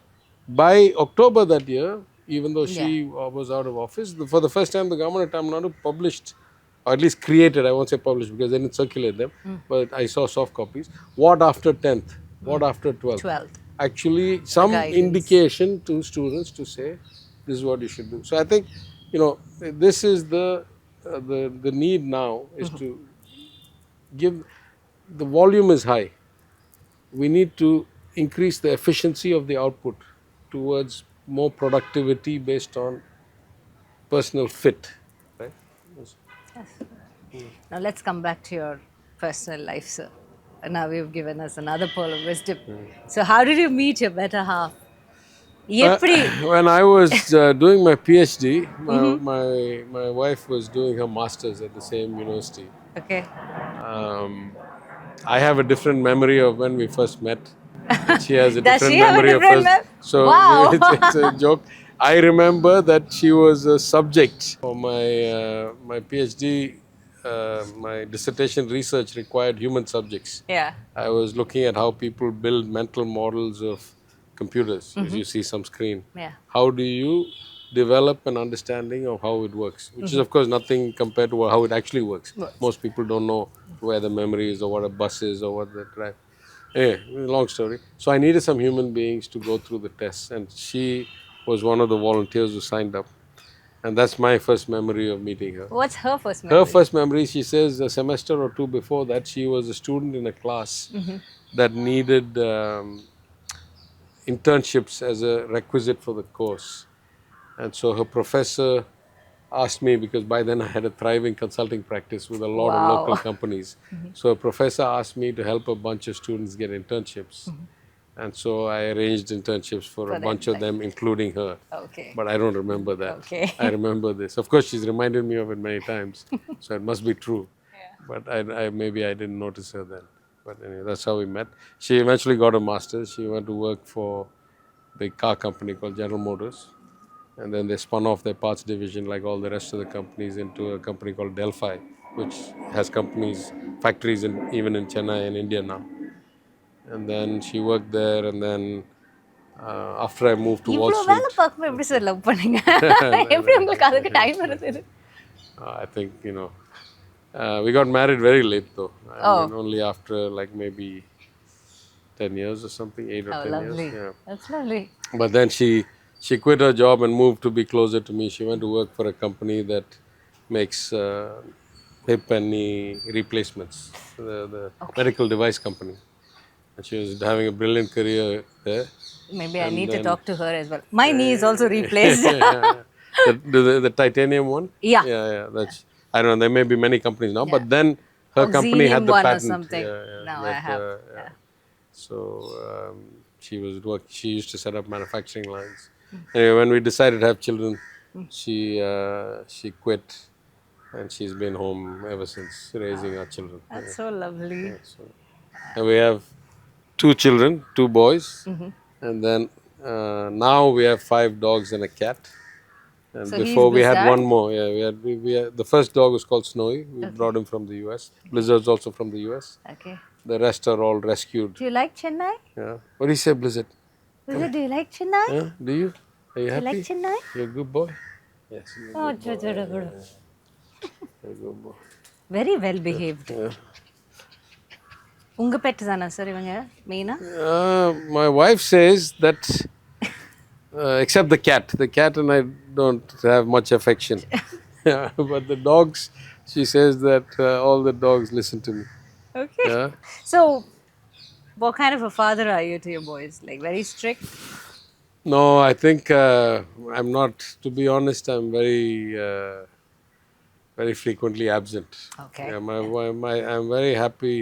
Speaker 2: by October that year, even though she was out of office, for the first time the government of Tamil Nadu published, or at least created, I won't say published because they didn't circulate them, but I saw soft copies, what after 10th, what after 12th. Actually some indication to students to say, this is what you should do. So I think, this is the need now is to give, the volume is high. We need to increase the efficiency of the output towards more productivity based on personal fit. Right?
Speaker 1: Now let's come back to your personal life, sir. Now you've given us another pearl of wisdom. So how did you meet your better half?
Speaker 2: When I was doing my PhD, my wife was doing her master's at the same university.
Speaker 1: Okay.
Speaker 2: I have a different memory of when we first met. She has a
Speaker 1: Does
Speaker 2: different
Speaker 1: she have a
Speaker 2: memory
Speaker 1: different
Speaker 2: of us. So
Speaker 1: Wow.
Speaker 2: it's a joke. I remember that she was a subject for my PhD. My dissertation research required human subjects.
Speaker 1: Yeah.
Speaker 2: I was looking at how people build mental models of computers. As you see some screen.
Speaker 1: Yeah.
Speaker 2: How do you develop an understanding of how it works? Which is of course nothing compared to how it actually works. Most people don't know where the memory is or what a bus is or what the drive. Anyway, long story. So I needed some human beings to go through the tests, and she was one of the volunteers who signed up. And that's my first memory of meeting her.
Speaker 1: What's her first memory?
Speaker 2: Her first memory, she says a semester or two before that, she was a student in a class that needed internships as a requisite for the course. And so her professor asked me, because by then I had a thriving consulting practice with a lot of local companies. So a professor asked me to help a bunch of students get internships. And so I arranged internships for a bunch of them, including her.
Speaker 1: Okay.
Speaker 2: But I don't remember that.
Speaker 1: Okay.
Speaker 2: I remember this. Of course, she's reminded me of it many times. So it must be true. But maybe I didn't notice her then. But anyway, that's how we met. She eventually got a master's. She went to work for a big car company called General Motors. And then they spun off their parts division, like all the rest of the companies, into a company called Delphi, which has factories even in Chennai and India now. And then she worked there, and then after I moved to Wall
Speaker 1: இவ்வளவு
Speaker 2: Street.
Speaker 1: வேலை பார்க்கும்போது எப்படி sir love பண்ணீங்க? எப்படி உங்களுக்கு அதுக்கு time இருந்தது?
Speaker 2: I think, we got married very late though. I mean, only after like maybe 10 years or something, 8 or 10
Speaker 1: lovely.
Speaker 2: years. Yeah.
Speaker 1: That's lovely.
Speaker 2: But then she quit her job and moved to be closer to me. She went to work for a company that makes hip and knee replacements, the medical device company. And she was having a brilliant career there.
Speaker 1: Maybe I need to talk to her as well. My knee is also replaced.
Speaker 2: The titanium one?
Speaker 1: Yeah.
Speaker 2: Yeah. That's, I don't know, there may be many companies now, but then her company had the
Speaker 1: one
Speaker 2: patent.
Speaker 1: or something. Now I have.
Speaker 2: So she used to set up manufacturing lines. Anyway, when we decided to have children, she quit, and she's been home ever since, raising our children.
Speaker 1: That's so lovely.
Speaker 2: And we have 2 children, 2 boys, and then now we have 5 dogs and a cat. And
Speaker 1: So
Speaker 2: before
Speaker 1: he's
Speaker 2: we had
Speaker 1: Blizzard?
Speaker 2: one more. Yeah, we had the first dog was called Snowy. We brought him from the US. Blizzard's also from the US.
Speaker 1: Okay.
Speaker 2: The rest are all rescued.
Speaker 1: Do you like Chennai?
Speaker 2: Yeah. What do you say, Blizzard?
Speaker 1: Blizzard, do you like Chennai?
Speaker 2: Huh? Do you? Are you happy?
Speaker 1: like Chennai?
Speaker 2: You're a good boy? Yes. You're
Speaker 1: Oh,
Speaker 2: a good boy.
Speaker 1: very well behaved.
Speaker 2: Yeah.
Speaker 1: உங்க bed தானா sir இவங்க மெயினா?
Speaker 2: My wife says that except the cat and I don't have much affection. Yeah, but the dogs, she says that all the dogs listen to me.
Speaker 1: Okay.
Speaker 2: Yeah.
Speaker 1: So what kind of a father are you to your boys? Like very strict?
Speaker 2: No, I think I'm not. To be honest, I'm very frequently absent.
Speaker 1: Okay.
Speaker 2: Yeah, I'm very happy.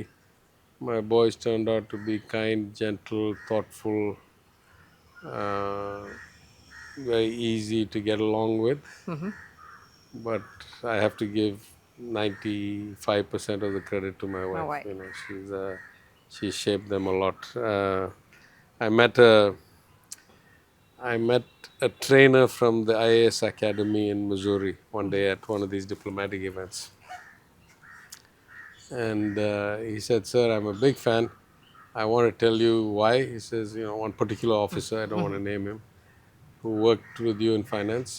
Speaker 2: My boys turned out to be kind, gentle, thoughtful, uh, very easy to get along with. But I have to give 95% of the credit to my
Speaker 1: My
Speaker 2: wife.
Speaker 1: wife.
Speaker 2: You know, she shaped them a lot. I met a I met a trainer from the IAS Academy in Missouri one day at one of these diplomatic events. And he said, "Sir, I'm a big fan. I want to tell you why." He says, "You know, one particular officer, I don't want to name him, who worked with you in finance.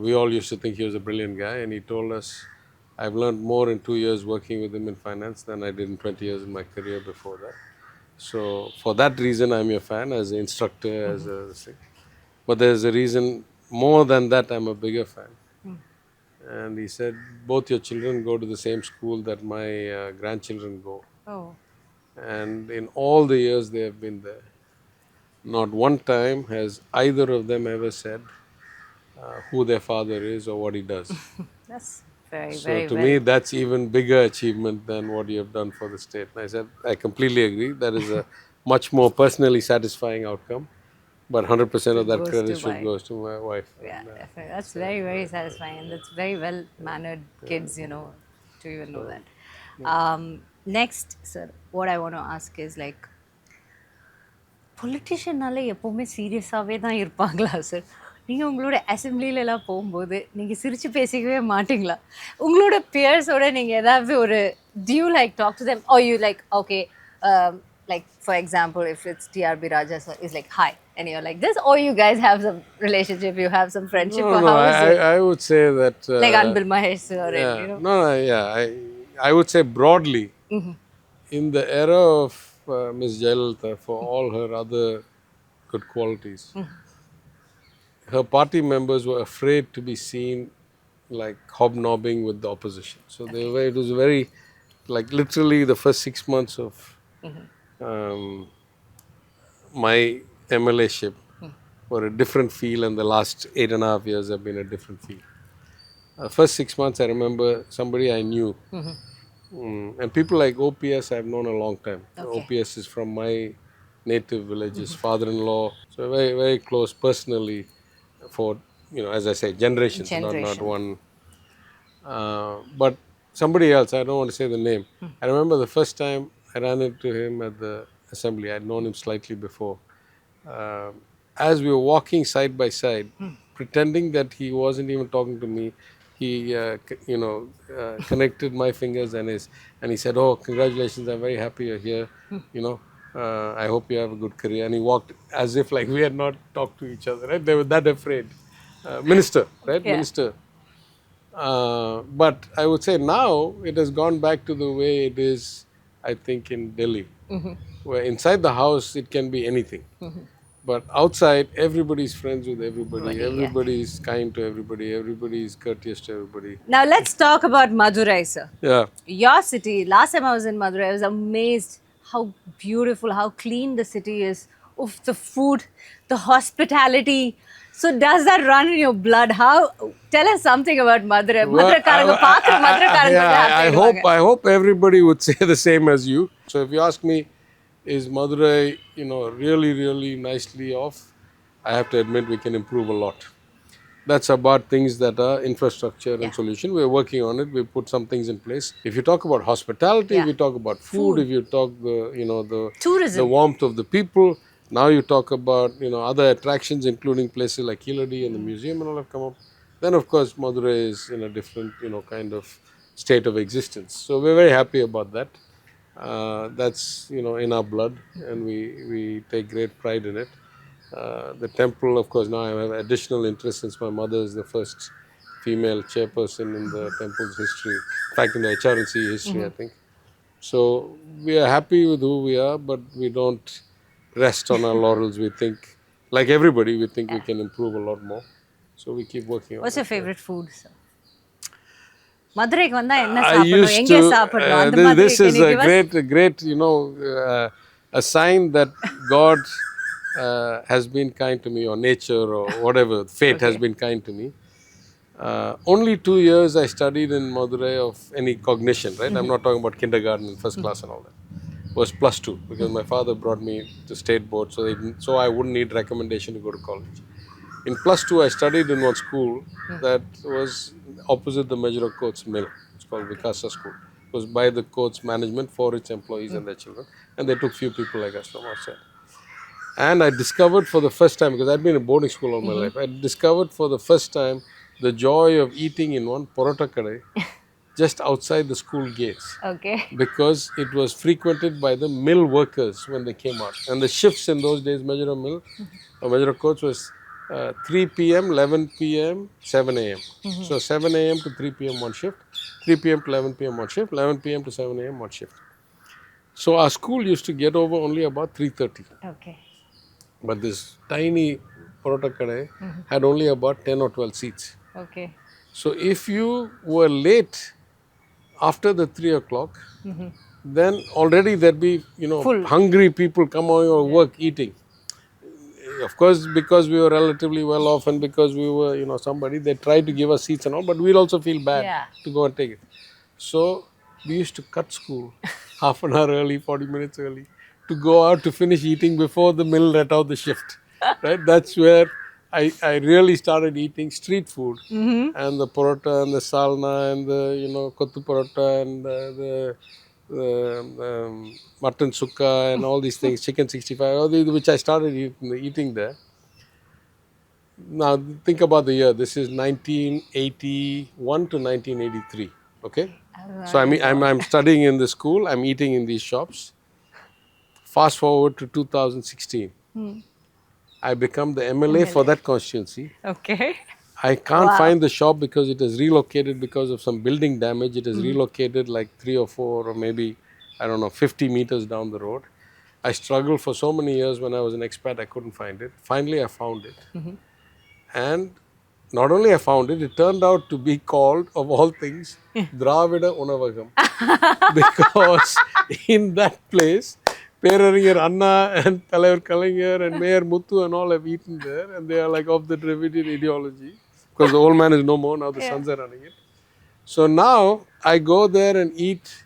Speaker 2: We all used to think he was a brilliant guy, and he told us, I've learned more in 2 years working with him in finance than I did in 20 years in my career before that. So for that reason, I'm your fan as an instructor, as a thing. But there's a reason more than that, I'm a bigger fan." And he said, "Both your children go to the same school that my grandchildren go.
Speaker 1: Oh.
Speaker 2: And in all the years they have been there, not one time has either of them ever said who their father is or what he does."
Speaker 1: That's very,
Speaker 2: So
Speaker 1: very
Speaker 2: to
Speaker 1: well.
Speaker 2: me, that's even bigger achievement than what you have done for the state. And I said, I completely agree. That is a much more personally satisfying outcome. But 100% of that
Speaker 1: Goes
Speaker 2: credit
Speaker 1: to
Speaker 2: should
Speaker 1: my.
Speaker 2: goes to my wife.
Speaker 1: Yeah,
Speaker 2: And,
Speaker 1: definitely. That's very, very satisfying. And that's very well mannered kids, to even know that. Next, sir, what I want to ask is like, பொலிட்டிஷியன்னாலே எப்போவுமே சீரியஸாகவே தான் இருப்பாங்களா sir? நீங்கள் உங்களோட அசெம்பிளிலலாம் போகும்போது நீங்கள் சிரித்து பேசிக்கவே மாட்டிங்களா? உங்களோட பியர்ஸோட நீங்கள் ஏதாவது ஒரு do you like talk to them or you like okay like for example if it's TRB Raja sir is like hi and you're like this or you guys have some relationship you have some friendship
Speaker 2: no,
Speaker 1: or
Speaker 2: no,
Speaker 1: how is it?
Speaker 2: I would say that.
Speaker 1: Like Hon'ble Mahesh sir and
Speaker 2: Yeah, no, no, yeah. I would say broadly, in the era of Ms. Jayalalitha, for all her other good qualities, her party members were afraid to be seen like hobnobbing with the opposition. So it was very, like literally the first 6 months of um, my MLA-ship were a different feel, and the last 8.5 years have been a different feel. First 6 months, I remember somebody I knew, and people like OPS I've known a long time.
Speaker 1: Okay.
Speaker 2: OPS is from my native village, his father-in-law, so very, very close personally for, as I say, generations, not one. But somebody else, I don't want to say the name. I remember the first time I ran into him at the assembly. I'd known him slightly before. Uh, as we were walking side by side, pretending that he wasn't even talking to me, he, connected my fingers and he said, "Oh, congratulations! I'm very happy you're here. I hope you have a good career." And he walked as if like we had not talked to each other. Right? They were that afraid. Minister, right?
Speaker 1: Yeah.
Speaker 2: Minister. But I would say now it has gone back to the way it is, I think, in Delhi, where inside the house it can be anything. But outside, everybody's friends with everybody, everybody is kind to everybody, everybody is courteous to everybody.
Speaker 1: Now let's talk about Madurai, sir.
Speaker 2: Yeah.
Speaker 1: Your city. Last time I was in Madurai, I was amazed how beautiful, how clean the city is. Oof, the food, the hospitality. So does that run in your blood? How? Tell us something about Madurai.
Speaker 2: I hope everybody would say the same as you. So if you ask me, is Madurai, really, really nicely off? I have to admit we can improve a lot. That's about things that are infrastructure and solution. We're working on it. We put some things in place. If you talk about hospitality, if you talk about food, if you talk the
Speaker 1: tourism,
Speaker 2: the warmth of the people. Now you talk about other attractions, including places like Kiladi and the museum and all have come up. Then of course Madurai is in a different kind of state of existence. So we're very happy about that. That's in our blood, and we take great pride in it. The temple, of course, now I have additional interest since my mother is the first female chairperson in the temple's history. In fact, in the HRNC history, I think. So we are happy with who we are, but we don't rest on our laurels. We think, like everybody, we think we can improve a lot more. So we keep working on it.
Speaker 1: What's your favorite food, sir? Madurai
Speaker 2: I used to. This is a great, a sign that God has been kind to me, or nature, or whatever, fate has
Speaker 1: Okay.
Speaker 2: been kind to me. Only 2 years I studied in Madurai of any cognition, right? I'm not talking about kindergarten and first class and all that. Was plus two because my father brought me to state board, so I wouldn't need recommendation to go to college. In plus two, I studied in one school that was opposite the Major Courts Mill. It's called Vikasa School. It was by the courts management for its employees and their children, and they took few people like us from outside. And I discovered for the first time, because I'd been in boarding school all my life, I discovered for the first time the joy of eating in one parota kadai just outside the school gates,
Speaker 1: Okay.
Speaker 2: because it was frequented by the mill workers when they came out. And the shifts in those days, Major Mill, or Major Coach, was 3 p.m., 11 p.m., 7 a.m. So 7 a.m. to 3 p.m. one shift, 3 p.m. to 11 p.m. one shift, 11 p.m. to 7 a.m. one shift. So our school used to get over only about 3:30.
Speaker 1: Okay.
Speaker 2: But this tiny parota kadai had only about 10 or 12 seats.
Speaker 1: Okay.
Speaker 2: So if you were late after the 3 o'clock, then already there'd be,
Speaker 1: Full.
Speaker 2: hungry people come on your work eating. Of course, because we were relatively well off and because we were, somebody, they tried to give us seats and all, but we'll also feel bad
Speaker 1: Yeah.
Speaker 2: to go and take it. So we used to cut school half an hour early, 40 minutes early, to go out to finish eating before the mill let out the shift. Right? That's where I really started eating street food. And the parota and the salna and the, kottu parota and the mutton sukka and all these things, chicken 65, all these, which I started eating there. Now think about the year. This is 1981 to 1983. Okay, so I'm studying in the school. I'm eating in these shops. Fast forward to 2016. I become the MLA for that constituency.
Speaker 1: Okay.
Speaker 2: I can't find the shop because it is relocated because of some building damage. It is relocated like 3 or 4 or maybe, I don't know, 50 meters down the road. I struggled for so many years. When I was an expat, I couldn't find it. Finally, I found it. And not only I found it, it turned out to be called, of all things, Dravida Unavagam. Because in that place, Periyar Anna and Talavar Kalaignar and Mayor Muthu and all have eaten there, and they are like of the Dravidian ideology. Because the old man is no more, now the sons are running it. So now I go there and eat.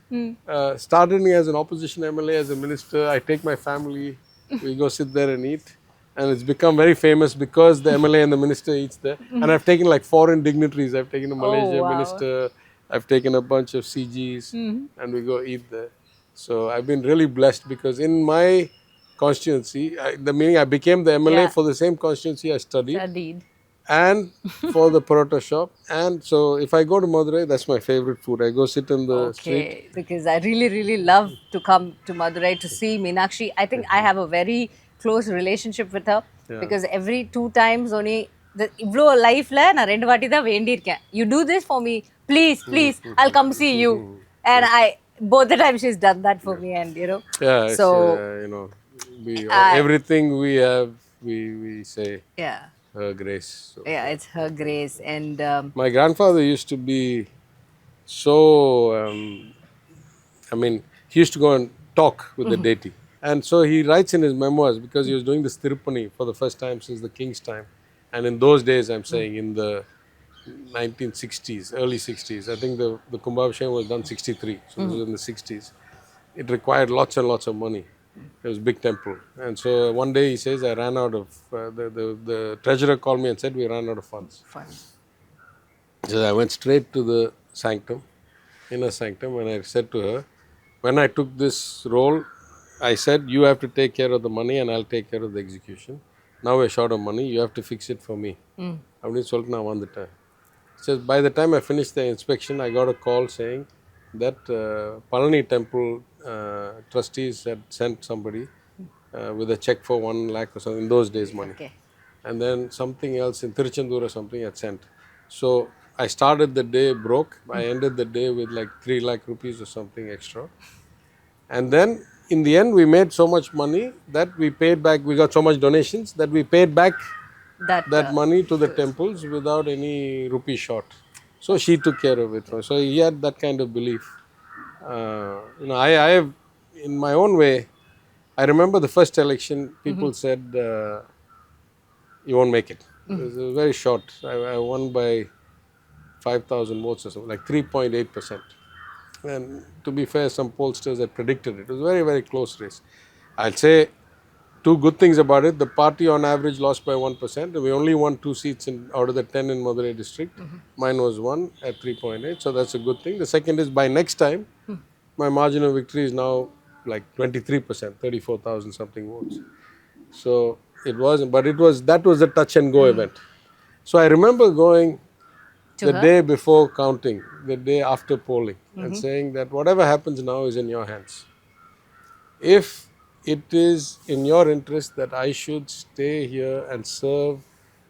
Speaker 2: Started me as an opposition MLA, as a minister. I take my family, we go sit there and eat. And it's become very famous because the MLA and the minister eats there. And I've taken like foreign dignitaries. I've taken a Malaysia minister, I've taken a bunch of CGs, and we go eat there. So I've been really blessed because in my constituency, I became the MLA for the same constituency I studied. And for the parota shop. And so if I go to Madurai, that's my favorite food. I go sit in the street.
Speaker 1: Because I really, really love to come to Madurai to see Meenakshi. I think I have a very close relationship with her because every 2 times only இவ்வளோ லைஃப்ல நான் 2 வாட்டி தான் வேண்டியிருக்கேன். You do this for me, please, please. I'll come see you. And both the times she's done that for me, and
Speaker 2: Yeah,
Speaker 1: so
Speaker 2: everything we have, we say.
Speaker 1: Yeah.
Speaker 2: Her grace. So.
Speaker 1: Yeah, it's her grace. And
Speaker 2: my grandfather used to be so, he used to go and talk with the deity. And so he writes in his memoirs, because he was doing this Tirupani for the first time since the king's time. And in those days, I'm saying in the 1960s, early 60s, I think the Kumbhabhishekam was done 63, so this was in the 60s. It required lots and lots of money. It was a big temple. And so one day he says, I ran out of, the treasurer called me and said, we ran out of funds. So I went straight to the sanctum, inner sanctum, and I said to her, when I took this role, I said, you have to take care of the money and I'll take care of the execution. Now we're short of money, you have to fix it for me. அப்படின்னு சொல்லிட்டு நான் வந்துட்டேன். So by the time I finished the inspection, I got a call saying that Palani temple trustees had sent somebody with a check for 1 lakh or something, in those days money.
Speaker 1: Okay.
Speaker 2: And then something else in Tiruchendur or something had sent. So I started the day broke. I ended the day with like 3 lakh rupees or something extra. And then in the end, we made so much money that we paid back, we got so much donations that we paid back that money to the temples without any rupee short. So she took care of it. So he had that kind of belief. I have, in my own way, I remember the first election, people said, you won't make it. It was very short. I won by 5,000 votes or something, like 3.8%. And to be fair, some pollsters had predicted it. It was a very, very close race. I'll say two good things about it. The party on average lost by 1%. We only won 2 seats out of the 10 in Madurai district. Mine was 1 at 3.8. So that's a good thing. The second is by next time, my margin of victory is now like 23%, 34,000 something votes. So it wasn't, but that was a touch and go event. So I remember going
Speaker 1: To
Speaker 2: the
Speaker 1: her?
Speaker 2: day before counting, the day after polling, and saying that whatever happens now is in your hands. If it is in your interest that I should stay here and serve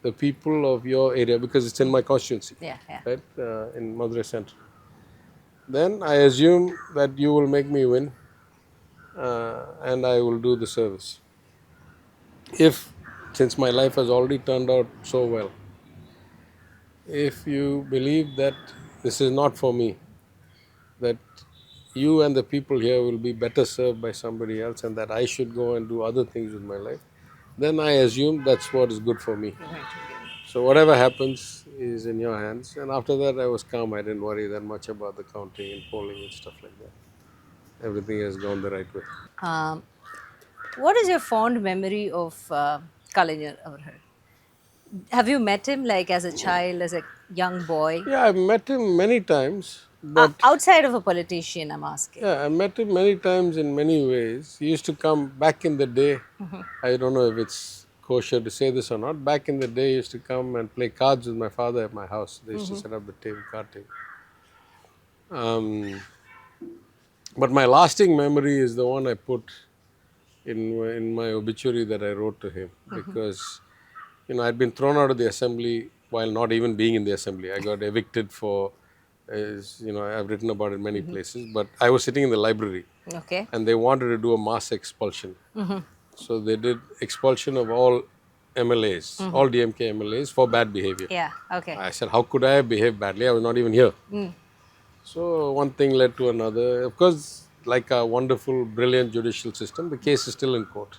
Speaker 2: the people of your area, because it's in my constituency,
Speaker 1: Yeah, yeah.
Speaker 2: right, in Madurai Central, then I assume that you will make me win and I will do the service. If, since my life has already turned out so well, if you believe that this is not for me, that you and the people here will be better served by somebody else and that I should go and do other things with my life, then I assume that's what is good for me.
Speaker 1: You're going to give it.
Speaker 2: So whatever happens is in your hands. And after that, I was calm. I didn't worry that much about the counting and polling and stuff like that. Everything has gone the right way.
Speaker 1: What is your fond memory of Kalaignar Avargal? Have you met him like as a child, as a young boy?
Speaker 2: Yeah, I've met him many times, but
Speaker 1: Outside of a politician, I'm asking.
Speaker 2: yeah, I met him many times in many ways. He used to come back in the day. I don't know if it's kosher to say this or not. Back in the day, he used to come and play cards with my father at my house. They used to set up the table, card table. But my lasting memory is the one I put in my obituary that I wrote to him, because I'd been thrown out of the assembly while not even being in the assembly. I got evicted for, I've written about it many places, but I was sitting in the library
Speaker 1: Okay.
Speaker 2: and they wanted to do a mass expulsion. So they did expulsion of all MLAs, all DMK MLAs for bad behavior.
Speaker 1: Yeah, okay.
Speaker 2: I said, how could I behave badly? I was not even here. So one thing led to another. Of course, like a wonderful, brilliant judicial system, the case is still in court,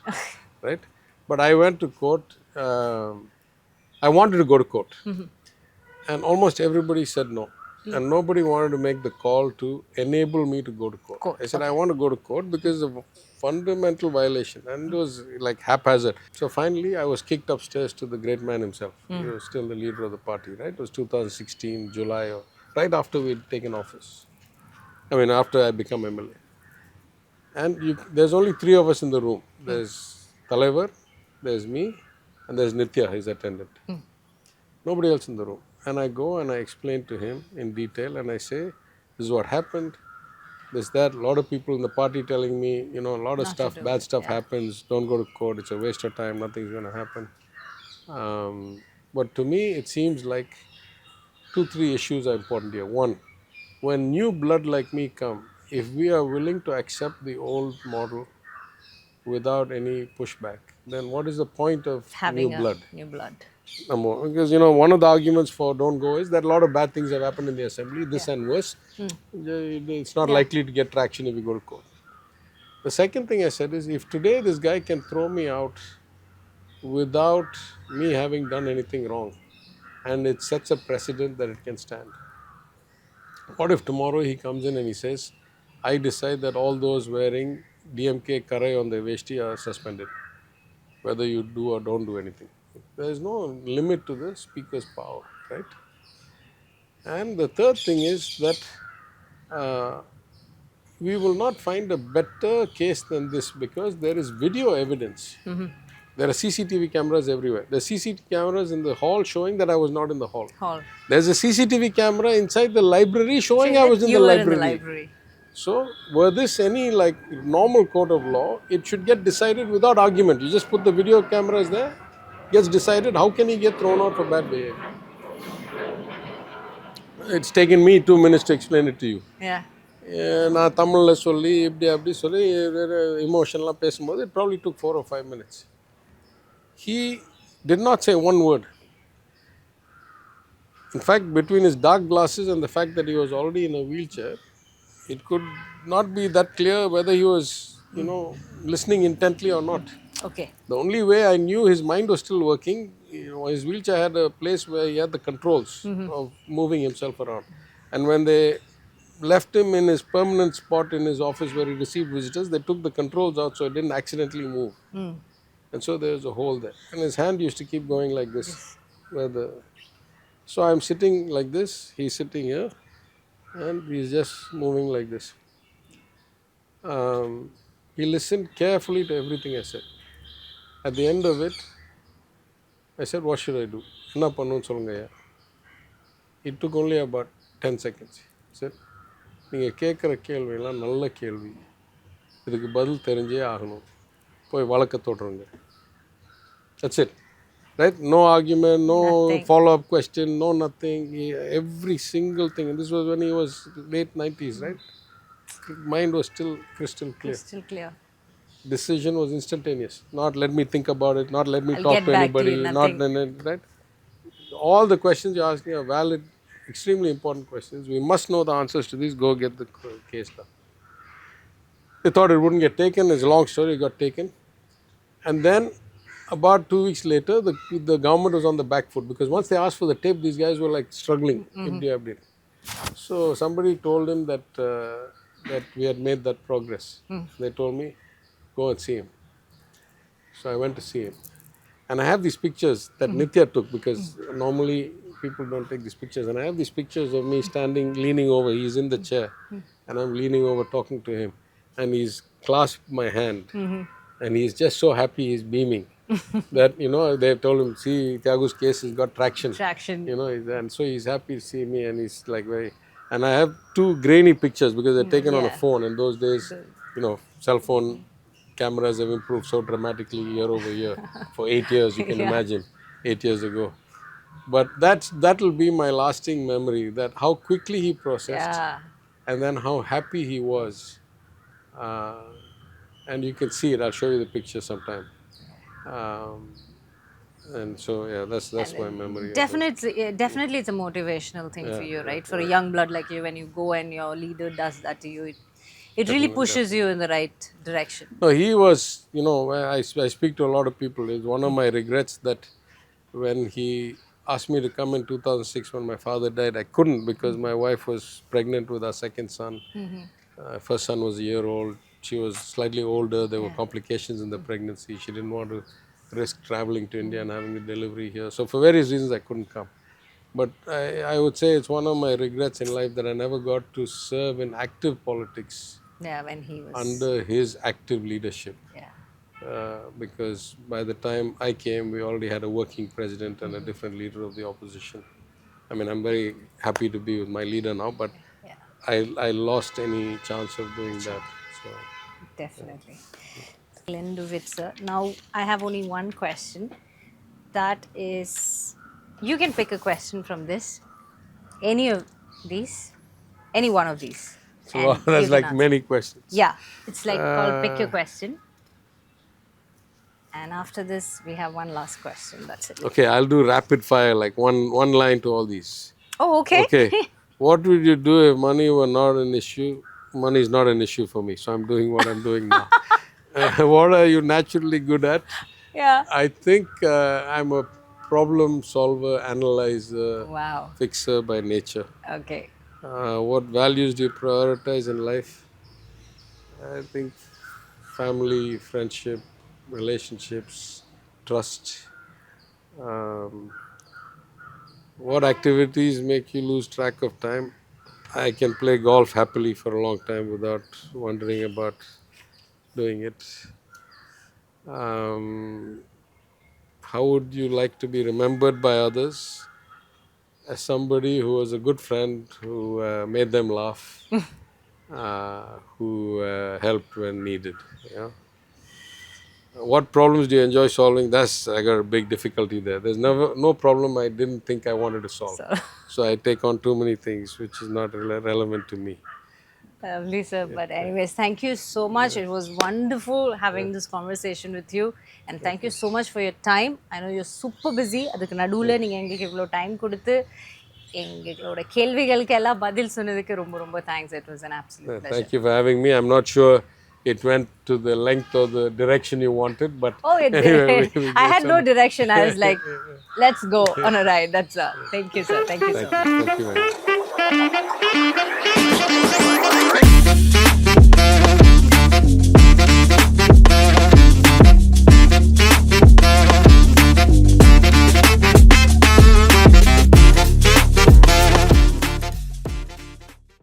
Speaker 2: right? But I went to court. I wanted to go to court, and almost everybody said no. And nobody wanted to make the call to enable me to go to court.
Speaker 1: Court,
Speaker 2: I said, I want to go to court because of a fundamental violation. And it was like haphazard. So finally, I was kicked upstairs to the great man himself. He was still the leader of the party, right? It was 2016, July, or right after we'd taken office. I mean, after I become MLA. And there's only 3 of us in the room. There's Talaivar, there's me, and there's Nitya, his attendant. Nobody else in the room. And I go and I explain to him in detail and I say, this is what happened. There's that. A lot of people in the party telling me, a lot of stuff, bad stuff happens. Don't go to court. It's a waste of time. Nothing's going to happen. But to me, it seems like 2, 3 issues are important here. One, when new blood like me come, if we are willing to accept the old model without any pushback, then what is the point of
Speaker 1: Having
Speaker 2: new blood?
Speaker 1: new blood.
Speaker 2: No more. Because, one of the arguments for don't go is that a lot of bad things have happened in the assembly, this and worse. It's not likely to get traction if we go to court. The second thing I said is, if today this guy can throw me out without me having done anything wrong, and it sets a precedent that it can stand. What if tomorrow he comes in and he says, I decide that all those wearing DMK karai on their veshti are suspended, whether you do or don't do anything. There is no limit to the speaker's power, right? And the third thing is that we will not find a better case than this because there is video evidence. There are CCTV cameras everywhere. There are CCTV cameras in the hall showing that I was not in the hall. There's a CCTV camera inside the library showing I was in the library. So, were this any normal court of law, it should get decided without argument. You just put the video cameras there, gets decided. How can he get thrown out for bad behavior? It's taken me 2 minutes to explain it to you.
Speaker 1: Yeah.
Speaker 2: நான் தமிழில் சொல்லி இப்படி அப்படி சொல்லி இமோஷனலாக பேசும்போது it probably took 4 or 5 minutes. He did not say one word. In fact, between his dark glasses and the fact that he was already in a wheelchair, it could not be that clear whether he was listening intently or not.
Speaker 1: Okay.
Speaker 2: The only way I knew his mind was still working, his wheelchair had a place where he had the controls of moving himself around. And when they left him in his permanent spot in his office where he received visitors, they took the controls out so it didn't accidentally move. And so there was a hole there. And his hand used to keep going like this. So I'm sitting like this, he's sitting here, and he's just moving like this. He listened carefully to everything I said. At the end of it, I said, what should I do? என்ன பண்ணணும்னு சொல்லுங்கய்யா. It took only about 10 seconds. He said, நீங்கள் கேட்குற கேள்வியெல்லாம் நல்ல கேள்வி, இதுக்கு பதில் தெரிஞ்சே ஆகணும், போய் வழக்க தொடருங்க. That's it. Right? No argument, no follow-up question, no nothing. Every single thing. And this was when he was late 90s, right? Mind was still crystal clear.
Speaker 1: Crystal clear.
Speaker 2: Decision was instantaneous. Not let me think about it, not let me
Speaker 1: I'll
Speaker 2: talk
Speaker 1: get
Speaker 2: to
Speaker 1: back to
Speaker 2: anybody,
Speaker 1: you,
Speaker 2: not
Speaker 1: nothing.
Speaker 2: right? All the questions you're asking are valid, extremely important questions. We must know the answers to these. Go get the case done. They thought it wouldn't get taken. It's a long story. It got taken. And then about 2 weeks later, the government was on the back foot, because once they asked for the tape, these guys were like struggling. So somebody told him that we had made that progress. They told me, go and see him. So I went to see him. And I have these pictures that Nitya took, because normally people don't take these pictures. And I have these pictures of me standing, leaning over. He's in the chair. And I'm leaning over talking to him. And he's clasped my hand. And he's just so happy, he's beaming. That, they've told him, see, Thiagu's case has got traction. And so he's happy to see me, and he's like very... And I have 2 grainy pictures, because they're taken on a phone. In those days, cell phone cameras have improved so dramatically year over year. For 8 years, you can imagine, 8 years ago. But that will be my lasting memory, that how quickly he processed, and then how happy he was. And you can see it. I'll show you the picture sometime. And so, that's my memory.
Speaker 1: Definitely it's a motivational thing for you, right? For a young blood like you, when you go and your leader does that to you, it really pushes you in the right direction.
Speaker 2: No, he was, I speak to a lot of people. It's one of my regrets that when he asked me to come in 2006 when my father died, I couldn't, because my wife was pregnant with our second son. First son was a year old. She was slightly older. There were complications in the pregnancy. She didn't want to risk traveling to India and having the delivery here. So for various reasons, I couldn't come. But I would say it's one of my regrets in life that I never got to serve in active politics.
Speaker 1: When he was...
Speaker 2: under his active leadership.
Speaker 1: Yeah.
Speaker 2: Because by the time I came, we already had a working president and a different leader of the opposition. I mean, I'm very happy to be with my leader now, but I lost any chance of doing that. So,
Speaker 1: definitely. End of it, sir. Now, I have only one question. That is, you can pick a question from this, any of these, any one of these.
Speaker 2: So that's like many questions.
Speaker 1: Yeah, it's like called pick your question. And after this, we have one last question. That's it.
Speaker 2: Okay, I'll do rapid fire, like one line to all these.
Speaker 1: Oh, okay.
Speaker 2: Okay. What would you do if money were not an issue? Money is not an issue for me, so I'm doing what I'm doing now. What are you naturally good at?
Speaker 1: Yeah.
Speaker 2: I think I'm a problem solver, analyzer, fixer by nature.
Speaker 1: Okay.
Speaker 2: What values do you prioritize in life? I think family, friendship, relationships, trust. What activities make you lose track of time? I can play golf happily for a long time without wondering about doing it. How would you like to be remembered by others? As somebody who was a good friend, who made them laugh, who helped when needed. What problems do you enjoy solving? I got a big difficulty there. There's no problem I didn't think I wanted to solve. So I take on too many things which is not relevant to me.
Speaker 1: Lovely, sir. But anyways, thank you so much. It was wonderful having this conversation with you. And thank you so much for your time. I know you're super busy. அதுக்கு நடுவுல நீங்க எங்களுக்கு இவ்வளோ time கொடுத்து எங்களோட கேள்விகளுக்கு எல்லாம் பதில் சொன்னதுக்கு ரொம்ப ரொம்ப thanks. It was an absolute pleasure.
Speaker 2: Thank you for having me. I'm not sure it went to the length or the direction you wanted. But
Speaker 1: Oh, it
Speaker 2: anyway,
Speaker 1: did.
Speaker 2: we
Speaker 1: I
Speaker 2: gave
Speaker 1: had no
Speaker 2: some.
Speaker 1: direction. I was like, let's go on a ride. That's all. Thank you, sir. Thank you so
Speaker 2: Thank
Speaker 1: much.
Speaker 2: you. Thank you very much.